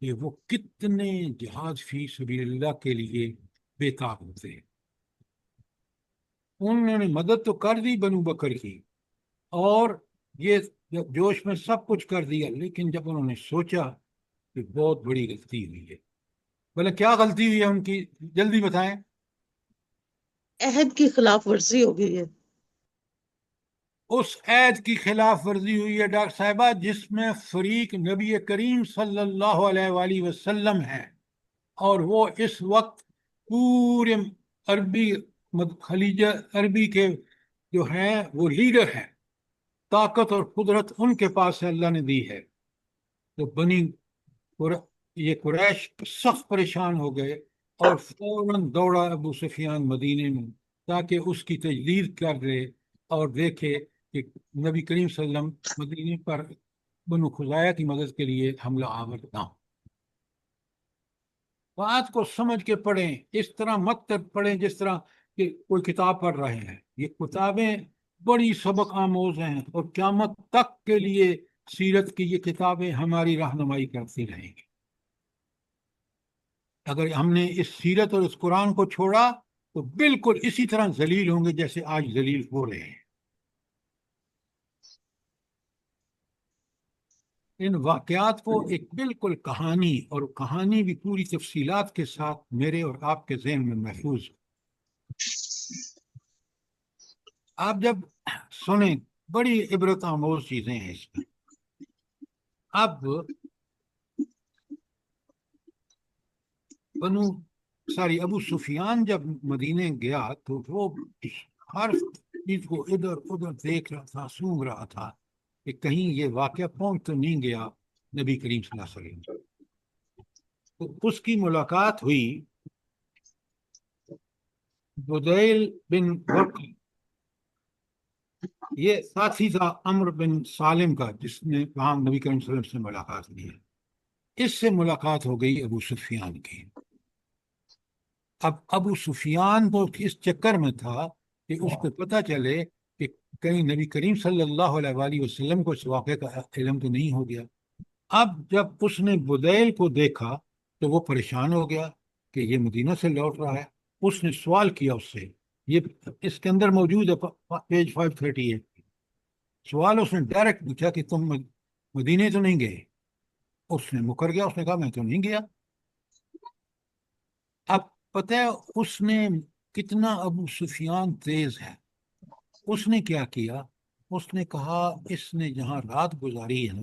کہ وہ کتنے جہاد فی سبیل اللہ کے لیے بے تاب ہوتے ہیں۔ انہوں نے مدد تو کر دی بنو بکر کی، اور یہ جوش میں سب کچھ کر دیا، لیکن جب انہوں نے سوچا کہ بہت بڑی غلطی ہوئی ہے۔ بولے کیا غلطی ہوئی ہے ان کی، جلدی بتائیں۔ عہد کی خلاف ورزی ہو گئی ہے۔ اس عہد کی خلاف ورزی ہوئی ہے ڈاکٹر صاحبہ جس میں فریق نبی کریم صلی اللہ علیہ وآلہ وسلم ہے، اور وہ اس وقت پورے عربی خلیج عربی کے جو ہیں وہ لیڈر ہیں، طاقت اور قدرت ان کے پاس سے اللہ نے دی ہے۔ تو یہ قریش سخت پریشان ہو گئے اور فوراً دوڑا ابو سفیان مدینے میں تاکہ اس کی تجدید کر دے اور دیکھے کہ نبی کریم صلی اللہ علیہ وسلم مدینے پر بنو خزاعہ کی مدد کے لیے حملہ آور نہ ہو۔ بات کو سمجھ کے پڑھیں، اس طرح مت پڑھیں جس طرح کہ کوئی کتاب پڑھ رہے ہیں۔ یہ کتابیں بڑی سبق آموز ہیں اور قیامت تک کے لیے سیرت کی یہ کتابیں ہماری رہنمائی کرتی رہیں گی۔ اگر ہم نے اس سیرت اور اس قرآن کو چھوڑا تو بالکل اسی طرح ذلیل ہوں گے جیسے آج ذلیل ہو رہے ہیں۔ ان واقعات کو ایک بالکل کہانی، اور کہانی بھی پوری تفصیلات کے ساتھ میرے اور آپ کے ذہن میں محفوظ ہو۔ آپ جب سنیں بڑی عبرت آموز چیزیں ہیں اس میں۔ اب ابو سفیان جب مدینے گیا تو وہ ہر چیز کو ادھر ادھر دیکھ رہا تھا، سونگ رہا تھا کہ کہیں یہ واقعہ پہنچ تو نہیں گیا نبی کریم صلی اللہ علیہ وسلم۔ تو اس کی ملاقات ہوئی بدیل بن ورقہ، یہ ساتھی تھا عمرو بن سالم کا جس نے وہاں نبی کریم صلی اللہ علیہ وسلم سے ملاقات کی ہے۔ اس سے ملاقات ہو گئی ابو سفیان کی۔ اب ابو سفیان تو اس چکر میں تھا کہ اس کو پتہ چلے کہ کہیں نبی کریم صلی اللہ علیہ وآلہ وسلم کو اس واقعے کا علم تو نہیں ہو گیا۔ اب جب اس نے بدیل کو دیکھا تو وہ پریشان ہو گیا کہ یہ مدینہ سے لوٹ رہا ہے۔ اس نے سوال کیا اس سے، یہ اس کے اندر موجود ہے پیج 538۔ سوال اس نے ڈائریکٹ پوچھا کہ تم مدینے تو نہیں گئے؟ اس نے مکر گیا، اس نے کہا میں تو نہیں گیا۔ اب پتہ ہے اس نے کتنا ابو سفیان تیز ہے، اس نے کیا کیا؟ اس نے کہا اس نے جہاں رات گزاری ہے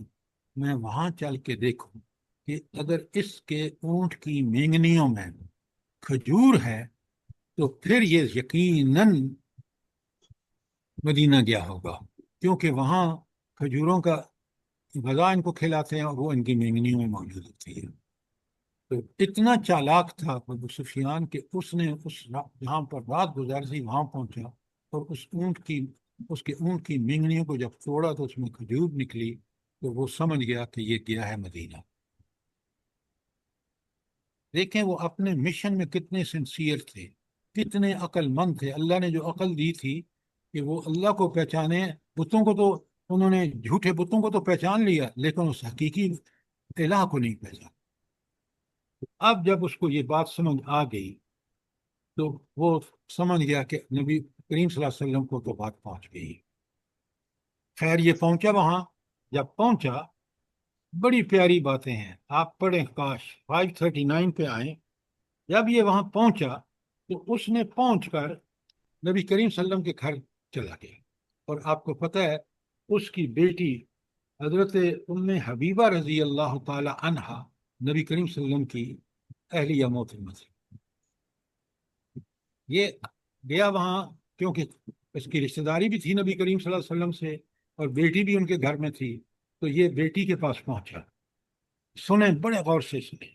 میں وہاں چل کے دیکھوں کہ اگر اس کے اونٹ کی مینگنیوں میں کھجور ہے تو پھر یہ یقیناً مدینہ گیا ہوگا، کیونکہ وہاں کھجوروں کا غذا ان کو کھلاتے ہیں اور وہ ان کی مینگنیوں میں موجود ہوتی ہے۔ تو اتنا چالاک تھا ابو سفیان کہ اس نے جہاں پر رات گزار تھی وہاں پہنچا اور اس کے اونٹ کی مینگنیوں کو جب توڑا تو اس میں کھجور نکلی، تو وہ سمجھ گیا کہ یہ گیا ہے مدینہ۔ دیکھیں وہ اپنے مشن میں کتنے سنسیئر تھے، کتنے عقل مند تھے۔ اللہ نے جو عقل دی تھی کہ وہ اللہ کو پہچانے، بتوں کو تو انہوں نے جھوٹے بتوں کو تو پہچان لیا لیکن اس حقیقی الہ کو نہیں پہچانا۔ اب جب اس کو یہ بات سمجھ آ گئی تو وہ سمجھ گیا کہ نبی کریم صلی اللہ علیہ وسلم کو تو بات پہنچ گئی۔ خیر یہ پہنچا وہاں، جب پہنچا بڑی پیاری باتیں ہیں، آپ پڑھیں، کاش 539 پہ آئیں۔ جب یہ وہاں پہنچا تو اس نے پہنچ کر نبی کریم صلی اللہ علیہ وسلم کے گھر چلا گیا، اور آپ کو پتہ ہے اس کی بیٹی حضرت ام حبیبہ رضی اللہ تعالی عنہا نبی کریم صلی اللہ علیہ وسلم کی اہلیہ محترمہ تھی۔ یہ گیا وہاں کیونکہ اس کی رشتہ داری بھی تھی نبی کریم صلی اللہ علیہ وسلم سے اور بیٹی بھی ان کے گھر میں تھی، تو یہ بیٹی کے پاس پہنچا۔ سنیں بڑے غور سے سنیں،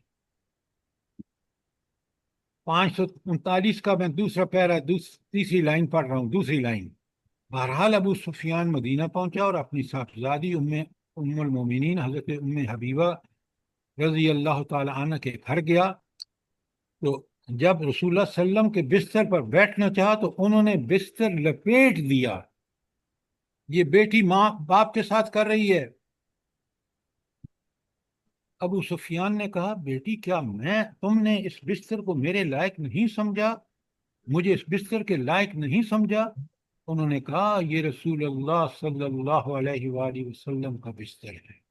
539 کا میں دوسرا پیرا تیسری لائن پڑھ رہا ہوں، دوسری لائن۔ بہرحال ابو سفیان مدینہ پہنچا اور اپنی صاحبزادی ام المومنین حضرت ام حبیبہ رضی اللہ تعالی عنہ کے گھر گیا۔ تو جب رسول اللہ صلی اللہ علیہ وسلم کے بستر پر بیٹھنا چاہا تو انہوں نے بستر لپیٹ دیا۔ یہ بیٹی ماں باپ کے ساتھ کر رہی ہے۔ ابو سفیان نے کہا بیٹی کیا تم نے اس بستر کو میرے لائق نہیں سمجھا، مجھے اس بستر کے لائق نہیں سمجھا؟ انہوں نے کہا یہ رسول اللہ صلی اللہ علیہ وآلہ وسلم کا بستر ہے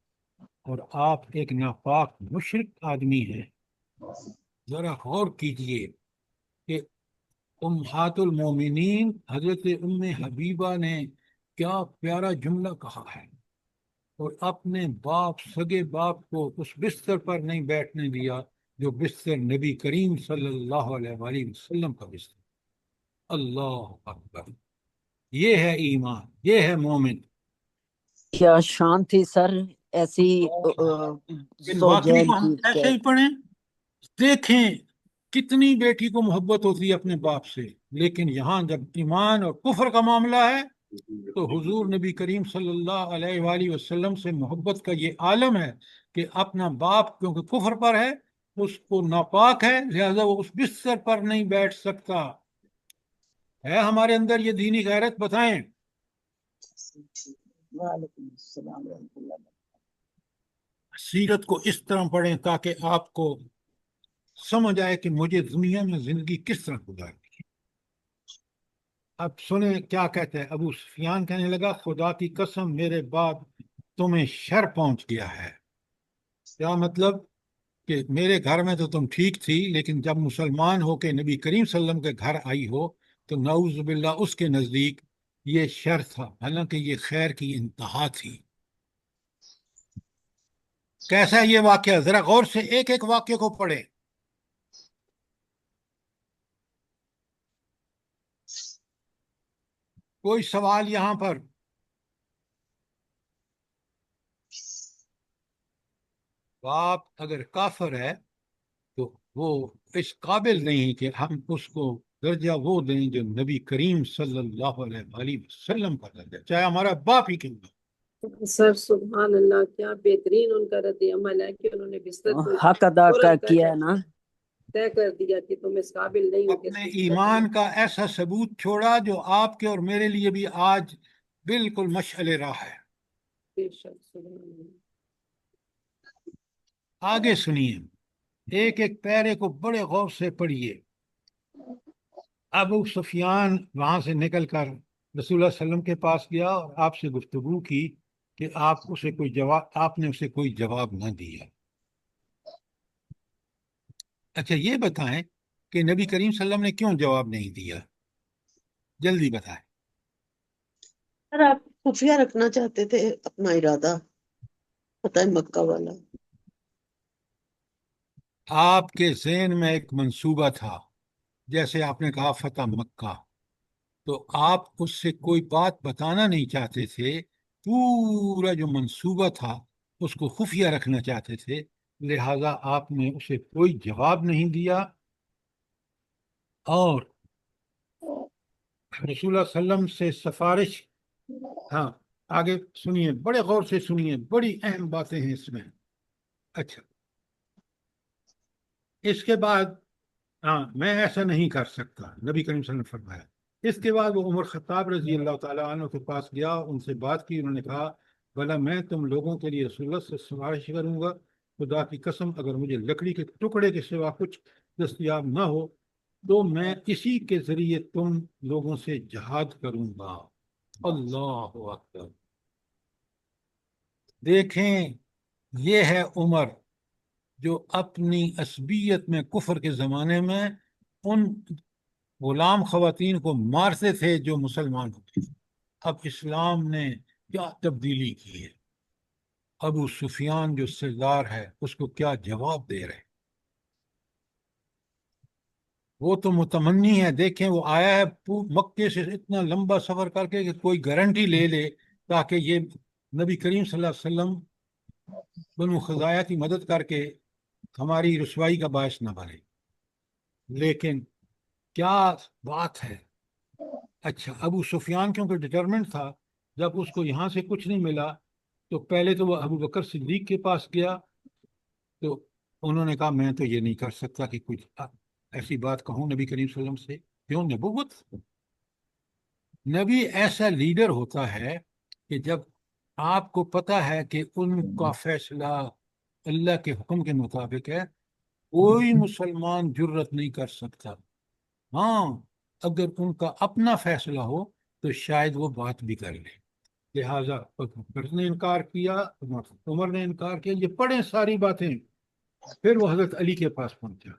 اور آپ ایک ناپاک مشرک آدمی ہیں۔ ذرا غور کیجئے کہ امہات المومنین حضرت ام حبیبہ نے کیا پیارا جملہ کہا ہے، اور اپنے باپ سگے باپ کو اس بستر پر نہیں بیٹھنے دیا جو بستر نبی کریم صلی اللہ علیہ وآلہ وسلم کا بستر۔ اللہ اکبر، یہ ہے ایمان، یہ ہے مومن۔ کیا شان تھی سر ایسی ان واقعی زوجین کو ہم کی ایسے ہی پڑھیں۔ دیکھیں کتنی بیٹی کو محبت ہوتی ہے اپنے باپ سے، لیکن یہاں جب ایمان اور کفر کا معاملہ ہے تو حضور نبی کریم صلی اللہ علیہ وآلہ وسلم سے محبت کا یہ عالم ہے کہ اپنا باپ کیونکہ کفر پر ہے، اس کو ناپاک ہے، لہذا وہ اس بستر پر نہیں بیٹھ سکتا ہے۔ ہمارے اندر یہ دینی غیرت، بتائیں۔ وعلیکم السلام ورحمۃ اللہ۔ سیرت کو اس طرح پڑھیں تاکہ آپ کو سمجھ آئے کہ مجھے دنیا میں زندگی کس طرح گزارنی ہے۔ اب سنیں کیا کہتے ہیں۔ ابو سفیان کہنے لگا، خدا کی قسم میرے بعد تمہیں شر پہنچ گیا ہے۔ کیا مطلب؟ کہ میرے گھر میں تو تم ٹھیک تھی، لیکن جب مسلمان ہو کے نبی کریم صلی اللہ علیہ وسلم کے گھر آئی ہو تو نعوذ باللہ اس کے نزدیک یہ شر تھا، حالانکہ یہ خیر کی انتہا تھی۔ کیسا یہ واقعہ؟ ذرا غور سے ایک ایک واقعے کو پڑھیں۔ کوئی سوال یہاں پر؟ باپ اگر کافر ہے تو وہ اس قابل نہیں کہ ہم اس کو درجہ وہ دیں جو نبی کریم صلی اللہ علیہ وآلہ وسلم کا درجہ، چاہے ہمارا باپ ہی کیوں نہ۔ سر سبحان اللہ، کیا بہترین ان کا رد عمل ہے کہ انہوں نے بستر کو حق ادا فوراً کیا ہے نا۔ طے کر دیا کہ تم اس قابل نہیں ہو کہ اس اپنے بستر ایمان کا ایسا ثبوت چھوڑا جو آپ کے اور میرے لیے بھی آج بالکل مشعل راہ ہے۔ بے شک، سبحان اللہ۔ آگے سنیے، ایک ایک پیرے کو بڑے غور سے پڑھیے۔ ابو سفیان وہاں سے نکل کر رسول اللہ صلی اللہ علیہ وسلم کے پاس گیا اور آپ سے گفتگو کی کہ آپ نے اسے کوئی جواب نہ دیا۔ اچھا یہ بتائیں کہ نبی کریم صلی اللہ علیہ وسلم نے کیوں جواب نہیں دیا؟ جلدی بتائیں۔ سر آپ خفیہ رکھنا چاہتے تھے اپنا ارادہ، پتہ ہے مکہ والا۔ آپ کے ذہن میں ایک منصوبہ تھا، جیسے آپ نے کہا فتح مکہ، تو آپ اس سے کوئی بات بتانا نہیں چاہتے تھے۔ پورا جو منصوبہ تھا اس کو خفیہ رکھنا چاہتے تھے، لہذا آپ نے اسے کوئی جواب نہیں دیا۔ اور رسول اللہ صلی اللہ علیہ وسلم سے سفارش، ہاں آگے سنیے، بڑے غور سے سنیے، بڑی اہم باتیں ہیں اس میں۔ اچھا اس کے بعد، ہاں میں ایسا نہیں کر سکتا، نبی کریم صلی اللہ علیہ وسلم نے فرمایا۔ اس کے بعد وہ عمر خطاب رضی اللہ تعالیٰ عنہ کے پاس گیا، ان سے بات کی، انہوں نے کہا بھلا میں تم لوگوں کے لیے رسول اللہ سے سفارش کروں گا؟ خدا کی قسم اگر مجھے لکڑی کے ٹکڑے کے سوا کچھ دستیاب نہ ہو تو میں اسی کے ذریعے تم لوگوں سے جہاد کروں گا۔ اللہ اکبر۔ دیکھیں یہ ہے عمر جو اپنی عصبیت میں کفر کے زمانے میں ان غلام خواتین کو مارتے تھے جو مسلمان ہوتے تھے۔ اب اسلام نے کیا تبدیلی کی ہے، ابو سفیان جو سردار ہے اس کو کیا جواب دے رہے۔ وہ تو متمنی ہے، دیکھیں وہ آیا ہے مکے سے اتنا لمبا سفر کر کے کہ کوئی گارنٹی لے لے تاکہ یہ نبی کریم صلی اللہ علیہ وسلم بنو خزاعہ کی مدد کر کے ہماری رسوائی کا باعث نہ بنے، لیکن کیا بات ہے۔ اچھا ابو سفیان کیونکہ ڈٹرمنٹ تھا، جب اس کو یہاں سے کچھ نہیں ملا تو پہلے تو وہ ابو بکر صدیق کے پاس گیا، تو انہوں نے کہا میں تو یہ نہیں کر سکتا کہ کچھ ایسی بات کہوں نبی کریم صلی اللہ علیہ وسلم سے۔ کیوں؟ نبوت، نبی ایسا لیڈر ہوتا ہے کہ جب آپ کو پتہ ہے کہ ان کا فیصلہ اللہ کے حکم کے مطابق ہے، کوئی مسلمان جرت نہیں کر سکتا۔ ہاں اگر ان کا اپنا فیصلہ ہو تو شاید وہ بات بھی کر لے، لہٰذا بکر نے انکار کیا، عمر نے انکار کیا، یہ پڑھیں ساری باتیں۔ پھر وہ حضرت علی کے پاس پہنچا،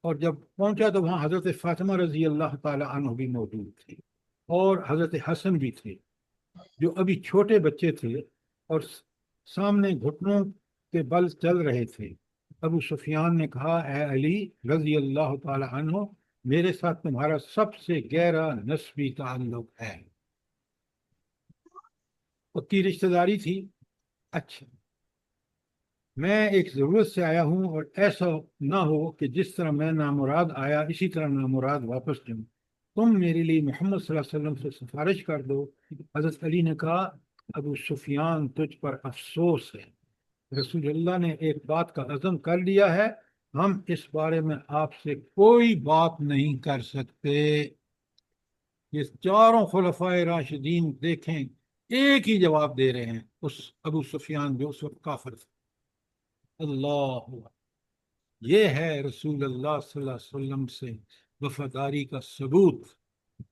اور جب پہنچا تو وہاں حضرت فاطمہ رضی اللہ تعالی عنہ بھی موجود تھی اور حضرت حسن بھی تھے، جو ابھی چھوٹے بچے تھے اور سامنے گھٹنوں کے بل چل رہے تھے۔ ابو سفیان نے کہا اے علی رضی اللہ تعالی عنہ، میرے ساتھ تمہارا سب سے گہرا نسبی تعلق ہے، پکی رشتہ داری تھی۔ اچھا، میں ایک ضرورت سے آیا ہوں اور ایسا نہ ہو کہ جس طرح میں نامراد آیا اسی طرح نامراد واپس جاؤں، تم میرے لیے محمد صلی اللہ علیہ وسلم سے سفارش کر دو۔ حضرت علی نے کہا ابو سفیان تجھ پر افسوس ہے، رسول اللہ نے ایک بات کا عزم کر لیا ہے، ہم اس بارے میں آپ سے کوئی بات نہیں کر سکتے۔ یہ چاروں خلفائے راشدین دیکھیں ایک ہی جواب دے رہے ہیں، اس ابو سفیان جو اس وقت کافر تھا۔ اللہ، یہ ہے رسول اللہ صلی اللہ علیہ وسلم سے وفاداری کا ثبوت۔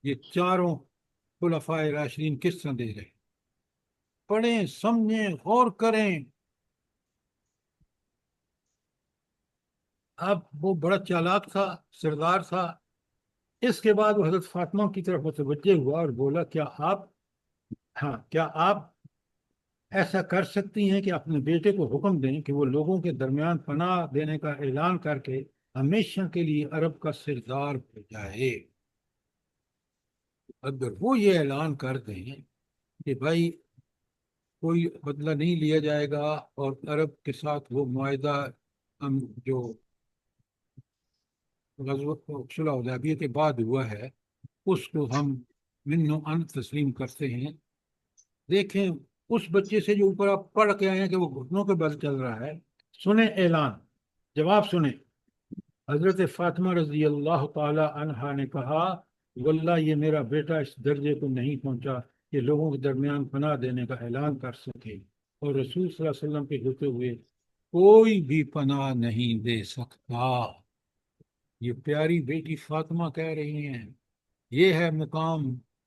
یہ چاروں خلفائے راشدین کس طرح دے رہے ہیں؟ پڑھیں، سمجھیں، غور کریں۔ اب وہ بڑا چالاک تھا، سردار تھا۔ اس کے بعد وہ حضرت فاطمہ کی طرف متوجہ ہوا اور بولا کیا آپ ایسا کر سکتی ہیں کہ اپنے بیٹے کو حکم دیں کہ وہ لوگوں کے درمیان پناہ دینے کا اعلان کر کے ہمیشہ کے لیے عرب کا سردار ہو جائے؟ اگر وہ یہ اعلان کر دیں کہ بھائی کوئی بدلہ نہیں لیا جائے گا اور عرب کے ساتھ وہ معاہدہ جو صلح حدیبیہ کے بعد ہوا ہے اس کو ہم من و ان تسلیم کرتے ہیں۔ دیکھیں اس بچے سے جو اوپر آپ پڑھ کے آئے ہیں کہ وہ گھٹنوں کے بل چل رہا ہے، سنیں اعلان، جواب سنیں۔ حضرت فاطمہ رضی اللہ تعالی عنہا نے کہا واللہ یہ میرا بیٹا اس درجے کو نہیں پہنچا کہ لوگوں کے درمیان پناہ دینے کا اعلان کر سکے، اور رسول صلی اللہ علیہ وسلم کے ہوتے ہوئے کوئی بھی پناہ نہیں دے سکتا۔ یہ پیاری بیٹی فاطمہ کہہ رہی ہیں، یہ ہے مقام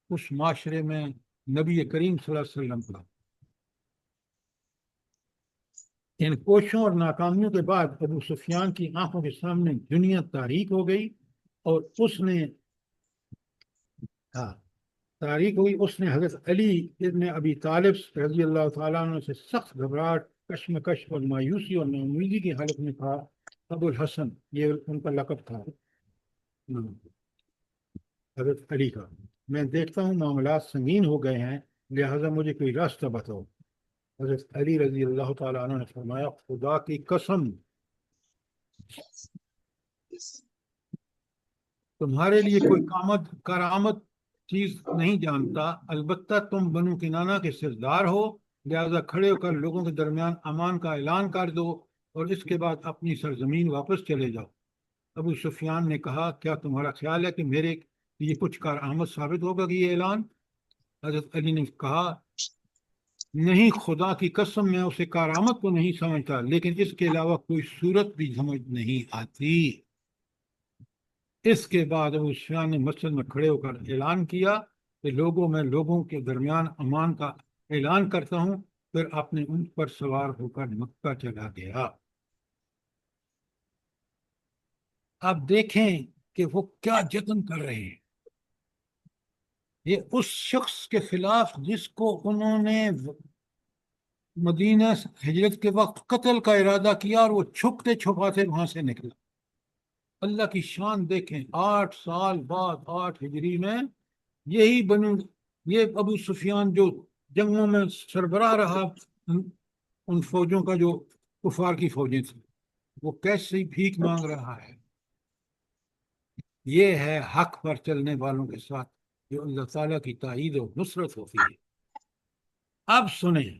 اس معاشرے میں نبی کریم صلی اللہ علیہ وسلم کا۔ ان کوششوں اور ناکامیوں کے بعد ابو سفیان کی آنکھوں کے سامنے دنیا تاریک ہو گئی اور اس نے حضرت علی ابن ابی طالب رضی اللہ تعالیٰ عنہ سے سخت گھبراہٹ، کشمکش اور مایوسی اور ناامیدی کی حالت میں کہا ابو الحسن، یہ ان کا لقب تھا حضرت علی کا، میں دیکھتا ہوں معاملات سنگین ہو گئے ہیں، لہذا مجھے کوئی راستہ بتاؤ۔ حضرت علی رضی اللہ تعالیٰ عنہ نے فرمایا خدا کی قسم تمہارے لیے کوئی کرامت چیز نہیں جانتا، البتہ تم بنو کنانہ کے سردار ہو، لہذا کھڑے ہو کر لوگوں کے درمیان امان کا اعلان کر دو اور اس کے بعد اپنی سرزمین واپس چلے جاؤ۔ ابو سفیان نے کہا کیا تمہارا خیال ہے کہ میرے یہ کچھ کارآمد ثابت ہوگا کہ یہ اعلان؟ حضرت علی نے کہا نہیں، خدا کی قسم میں اسے کارآمد کو نہیں سمجھتا، لیکن اس کے علاوہ کوئی صورت بھی سمجھ نہیں آتی۔ اس کے بعد ابو سفیان نے مسجد میں کھڑے ہو کر اعلان کیا کہ لوگوں کے درمیان امان کا اعلان کرتا ہوں، پھر اپنے اونٹ پر سوار ہو کر مکہ چلا گیا۔ آپ دیکھیں کہ وہ کیا جتن کر رہے ہیں، یہ اس شخص کے خلاف جس کو انہوں نے مدینہ ہجرت کے وقت قتل کا ارادہ کیا اور وہ چھپتے چھپاتے وہاں سے نکلا۔ اللہ کی شان دیکھیں، 8 سال بعد 8 ہجری میں یہ ابو سفیان جو جنگوں میں سربراہ رہا ان فوجوں کا جو کفار کی فوجیں تھیں، وہ کیسے بھیک مانگ رہا ہے۔ یہ ہے حق پر چلنے والوں کے ساتھ جو اللہ تعالیٰ کی تائید و نصرت ہوتی ہے۔ اب سنیں،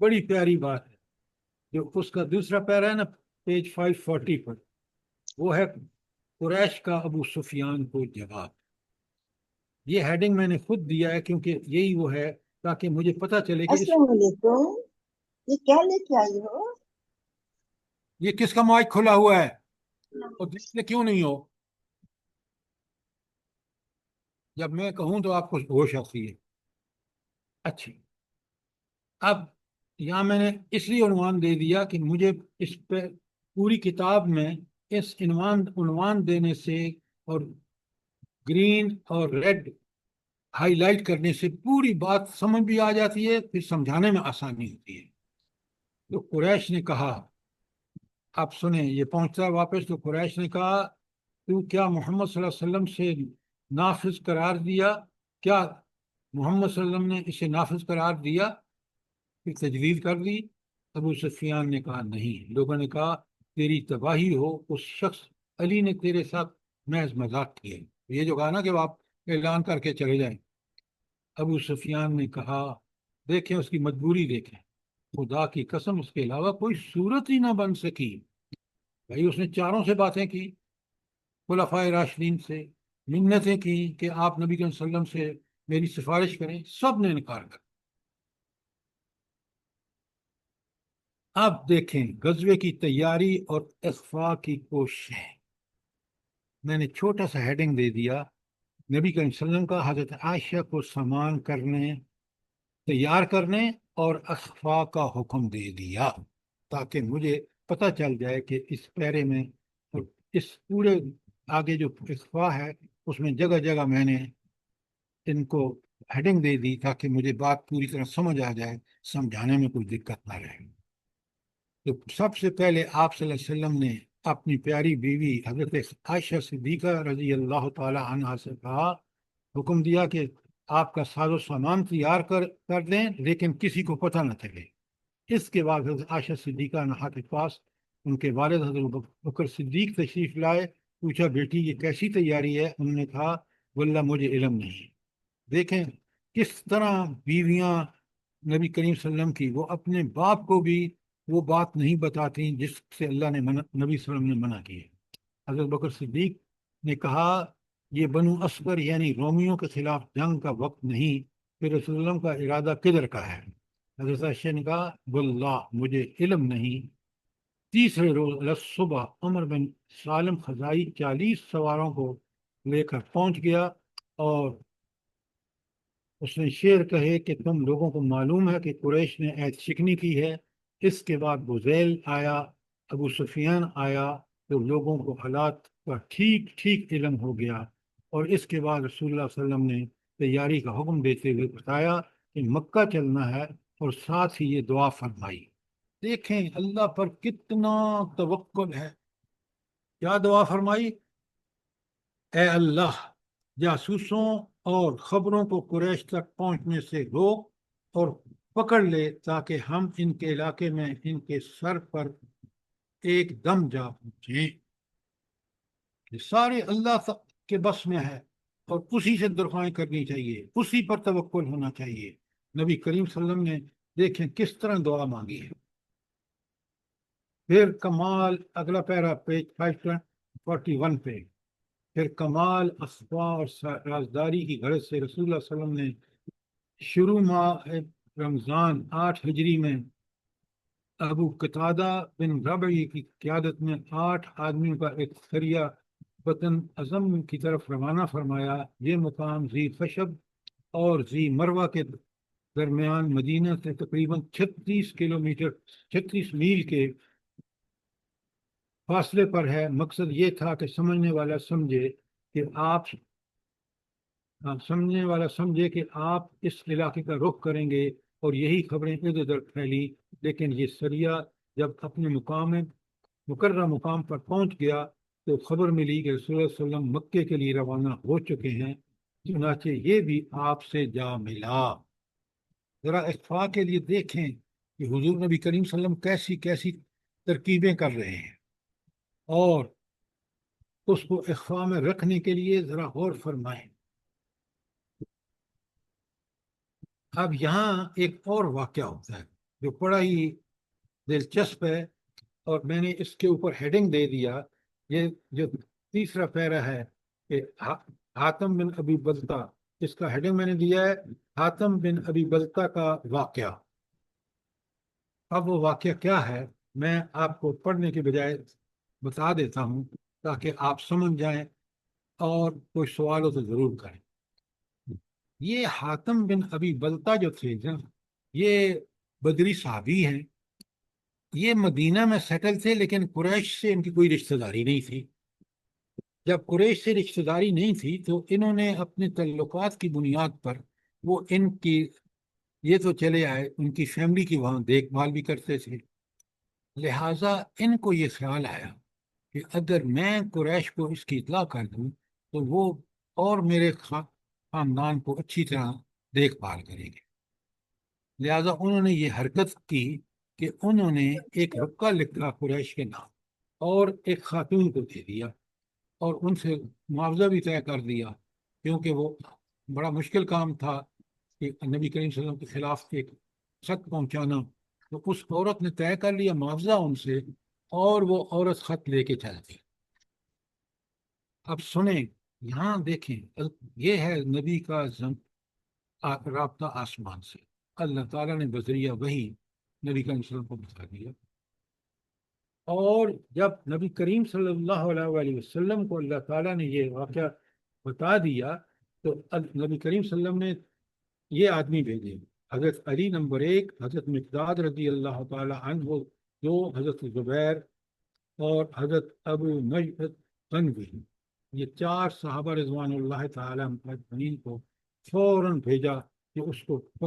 بڑی پیاری بات ہے جو اس کا دوسرا پیرا ہے نا پیج 540 پر، وہ ہے قریش کا ابو سفیان کو جواب۔ یہ ہیڈنگ میں نے خود دیا ہے کیونکہ یہی وہ ہے تاکہ مجھے پتہ چلے کہ السلام علیکم، یہ کیا لے کے آئی ہو؟ یہ کس کا مائک کھلا ہوا ہے اور دیکھتے کیوں نہیں ہو؟ جب میں کہوں تو آپ کو ہوش آتی ہے۔ اچھی، اب یہاں میں نے اس لیے عنوان دے دیا کہ مجھے اس پہ پوری کتاب میں اس عنوان دینے سے اور گرین اور ریڈ ہائی لائٹ کرنے سے پوری بات سمجھ بھی آ جاتی ہے، پھر سمجھانے میں آسانی ہوتی ہے۔ تو قریش نے کہا، آپ سنیں، یہ پہنچتا ہے واپس، تو قریش نے کہا تو کیا محمد صلی اللہ علیہ وسلم سے نافذ قرار دیا؟ کیا محمد صلی اللہ علیہ وسلم نے اسے نافذ قرار دیا، پھر تجویز کر دی؟ ابو سفیان نے کہا نہیں۔ لوگوں نے کہا تیری تباہی ہو، اس شخص علی نے تیرے ساتھ محض مذاق کیا۔ یہ جو کہا نا کہ آپ اعلان کر کے چلے جائیں۔ ابو سفیان نے کہا دیکھیں اس کی مجبوری دیکھیں، خدا کی قسم اس کے علاوہ کوئی صورت ہی نہ بن سکی۔ بھائی اس نے چاروں سے باتیں کی، خلفائے راشدین سے منتیں کی کہ آپ نبی صلی اللہ علیہ وسلم سے میری سفارش کریں، سب نے انکار کر۔ اب دیکھیں غزوے کی تیاری اور اخفاء کی کوششیں۔ میں نے چھوٹا سا ہیڈنگ دے دیا، نبی کریم صلی اللہ علیہ وسلم کا حضرت عائشہ کو سامان کرنے، تیار کرنے اور اخفاء کا حکم دے دیا، تاکہ مجھے پتہ چل جائے کہ اس پیرے میں اور اس پورے آگے جو اخفاء ہے اس میں جگہ جگہ میں نے ان کو ہیڈنگ دے دی تاکہ مجھے بات پوری طرح سمجھ آ جائے، سمجھانے میں کوئی دقت نہ رہے۔ تو سب سے پہلے آپ صلی اللہ علیہ وسلم نے اپنی پیاری بیوی حضرت عائشہ صدیقہ رضی اللہ تعالی عنہا سے کہا، حکم دیا کہ آپ کا ساز و سامان تیار کر دیں لیکن کسی کو پتہ نہ چلے۔ اس کے بعد حضرت عائشہ صدیقہ عنہا کے پاس ان کے والد حضرت بکر صدیق تشریف لائے۔ پوچھا بیٹی یہ کیسی تیاری ہے؟ انہوں نے کہا واللہ مجھے علم نہیں۔ دیکھیں کس طرح بیویاں نبی کریم صلی اللہ علیہ وسلم کی وہ اپنے باپ کو بھی وہ بات نہیں بتاتی جس سے اللہ نے نبی صلی اللہ علیہ وسلم نے منع کی ہے۔ حضرت بکر صدیق نے کہا یہ بنو اسکر یعنی رومیوں کے خلاف جنگ کا وقت نہیں، پھر رسول اللہ کا ارادہ کدھر کا ہے؟ حضرت عائشہ نے کہا واللہ مجھے علم نہیں۔ تیسرے روز صبح عمر بن سالم خزائی 40 سواروں کو لے کر پہنچ گیا اور اس نے شعر کہے کہ تم لوگوں کو معلوم ہے کہ قریش نے عہد شکنی کی ہے۔ اس کے بعد بزیل آیا، ابو سفیان آیا، تو لوگوں کو حالات کا ٹھیک ٹھیک علم ہو گیا، اور اس کے بعد رسول اللہ صلی اللہ علیہ وسلم نے تیاری کا حکم دیتے ہوئے بتایا کہ مکہ چلنا ہے، اور ساتھ ہی یہ دعا فرمائی۔ دیکھیں اللہ پر کتنا توکل ہے۔ کیا دعا فرمائی؟ اے اللہ جاسوسوں اور خبروں کو قریش تک پہنچنے سے روک اور پکڑ لے تاکہ ہم ان کے علاقے میں ان کے سر پر ایک دم جا پہنچیں۔ یہ سارے اللہ کے بس میں ہے اور اسی سے دعائیں کرنی چاہیے، اسی پر توکل ہونا چاہیے۔ نبی کریم صلی اللہ علیہ وسلم نے دیکھیں کس طرح دعا مانگی ہے۔ پھر کمال، اگلا پیرا پیج 541 پہ، پھر کمال اخفاء اور رازداری کی غرض سے رسول اللہ صلی اللہ علیہ وسلم نے شروع ماہ رمضان 8 ہجری میں ابو قتادہ بن ربعی کی قیادت میں 8 آدمیوں کا ایک سریہ بطن اعظم کی طرف روانہ فرمایا۔ یہ مقام ذی خشب اور ذی مروہ کے درمیان مدینہ سے تقریباً 36 میل کے فاصلے پر ہے۔ مقصد یہ تھا کہ سمجھنے والا سمجھے کہ آپ اس علاقے کا رخ کریں گے، اور یہی خبریں ادھر ادھر پھیلی۔ لیکن یہ سریہ جب اپنے مقررہ مقام پر پہنچ گیا تو خبر ملی کہ رسول اللہ صلی اللہ علیہ وسلم مکے کے لیے روانہ ہو چکے ہیں، چنانچہ یہ بھی آپ سے جا ملا۔ ذرا اخفاء کے لیے دیکھیں کہ حضور نبی کریم صلی اللہ علیہ وسلم کیسی کیسی ترکیبیں کر رہے ہیں، اور اس کو اخفاء میں رکھنے کے لیے ذرا غور فرمائیں۔ اب یہاں ایک اور واقعہ ہوتا ہے جو بڑا ہی دلچسپ ہے، اور میں نے اس کے اوپر ہیڈنگ دے دیا۔ یہ جو تیسرا پیرا ہے کہ حاتم بن ابی بلتہ، اس کا ہیڈنگ میں نے دیا ہے حاتم بن ابی بلتہ کا واقعہ۔ اب وہ واقعہ کیا ہے میں آپ کو پڑھنے کے بجائے بتا دیتا ہوں تاکہ آپ سمجھ جائیں، اور کوئی سوال ہو تو ضرور کریں۔ یہ حاتم بن ابی بلتہ جو تھے یہ بدری صحابی ہیں، یہ مدینہ میں سیٹل تھے، لیکن قریش سے ان کی کوئی رشتہ داری نہیں تھی۔ جب قریش سے رشتہ داری نہیں تھی تو انہوں نے اپنے تعلقات کی بنیاد پر وہ ان کی یہ تو چلے آئے، ان کی فیملی کی وہاں دیکھ بھال بھی کرتے تھے، لہٰذا ان کو یہ خیال آیا کہ اگر میں قریش کو اس کی اطلاع کر دوں تو وہ اور میرے خاندان کو اچھی طرح دیکھ بھال کریں گے، لہٰذا انہوں نے یہ حرکت کی کہ انہوں نے ایک رقعہ لکھا قریش کے نام اور ایک خاتون کو دے دیا اور ان سے معاوضہ بھی طے کر دیا، کیونکہ وہ بڑا مشکل کام تھا کہ نبی کریم صلی اللہ علیہ وسلم کے خلاف ایک خط پہنچانا، تو اس عورت نے طے کر لیا معاوضہ ان سے، اور وہ عورت خط لے کے چل دی۔ اب سنیں، یہاں دیکھیں، یہ ہے نبی کا رابطہ آسمان سے، اللہ تعالیٰ نے بذریعہ وحی نبی کریم صلی اللہ علیہ وسلم کو بتا دیا، اور جب نبی کریم صلی اللہ علیہ وآلہ وسلم کو اللہ تعالیٰ نے یہ واقعہ بتا دیا تو نبی کریم صلی اللہ علیہ وسلم نے یہ آدمی بھیجے، حضرت علی نمبر 1، حضرت مقداد رضی اللہ تعالیٰ عنہ 2، حضرت زبیر اور حضرت ابو نجد تنوی، یہ 4 صحابہ رضوان اللہ تعالیٰ اجمعین کو فوراً بھیجا کہ اس کو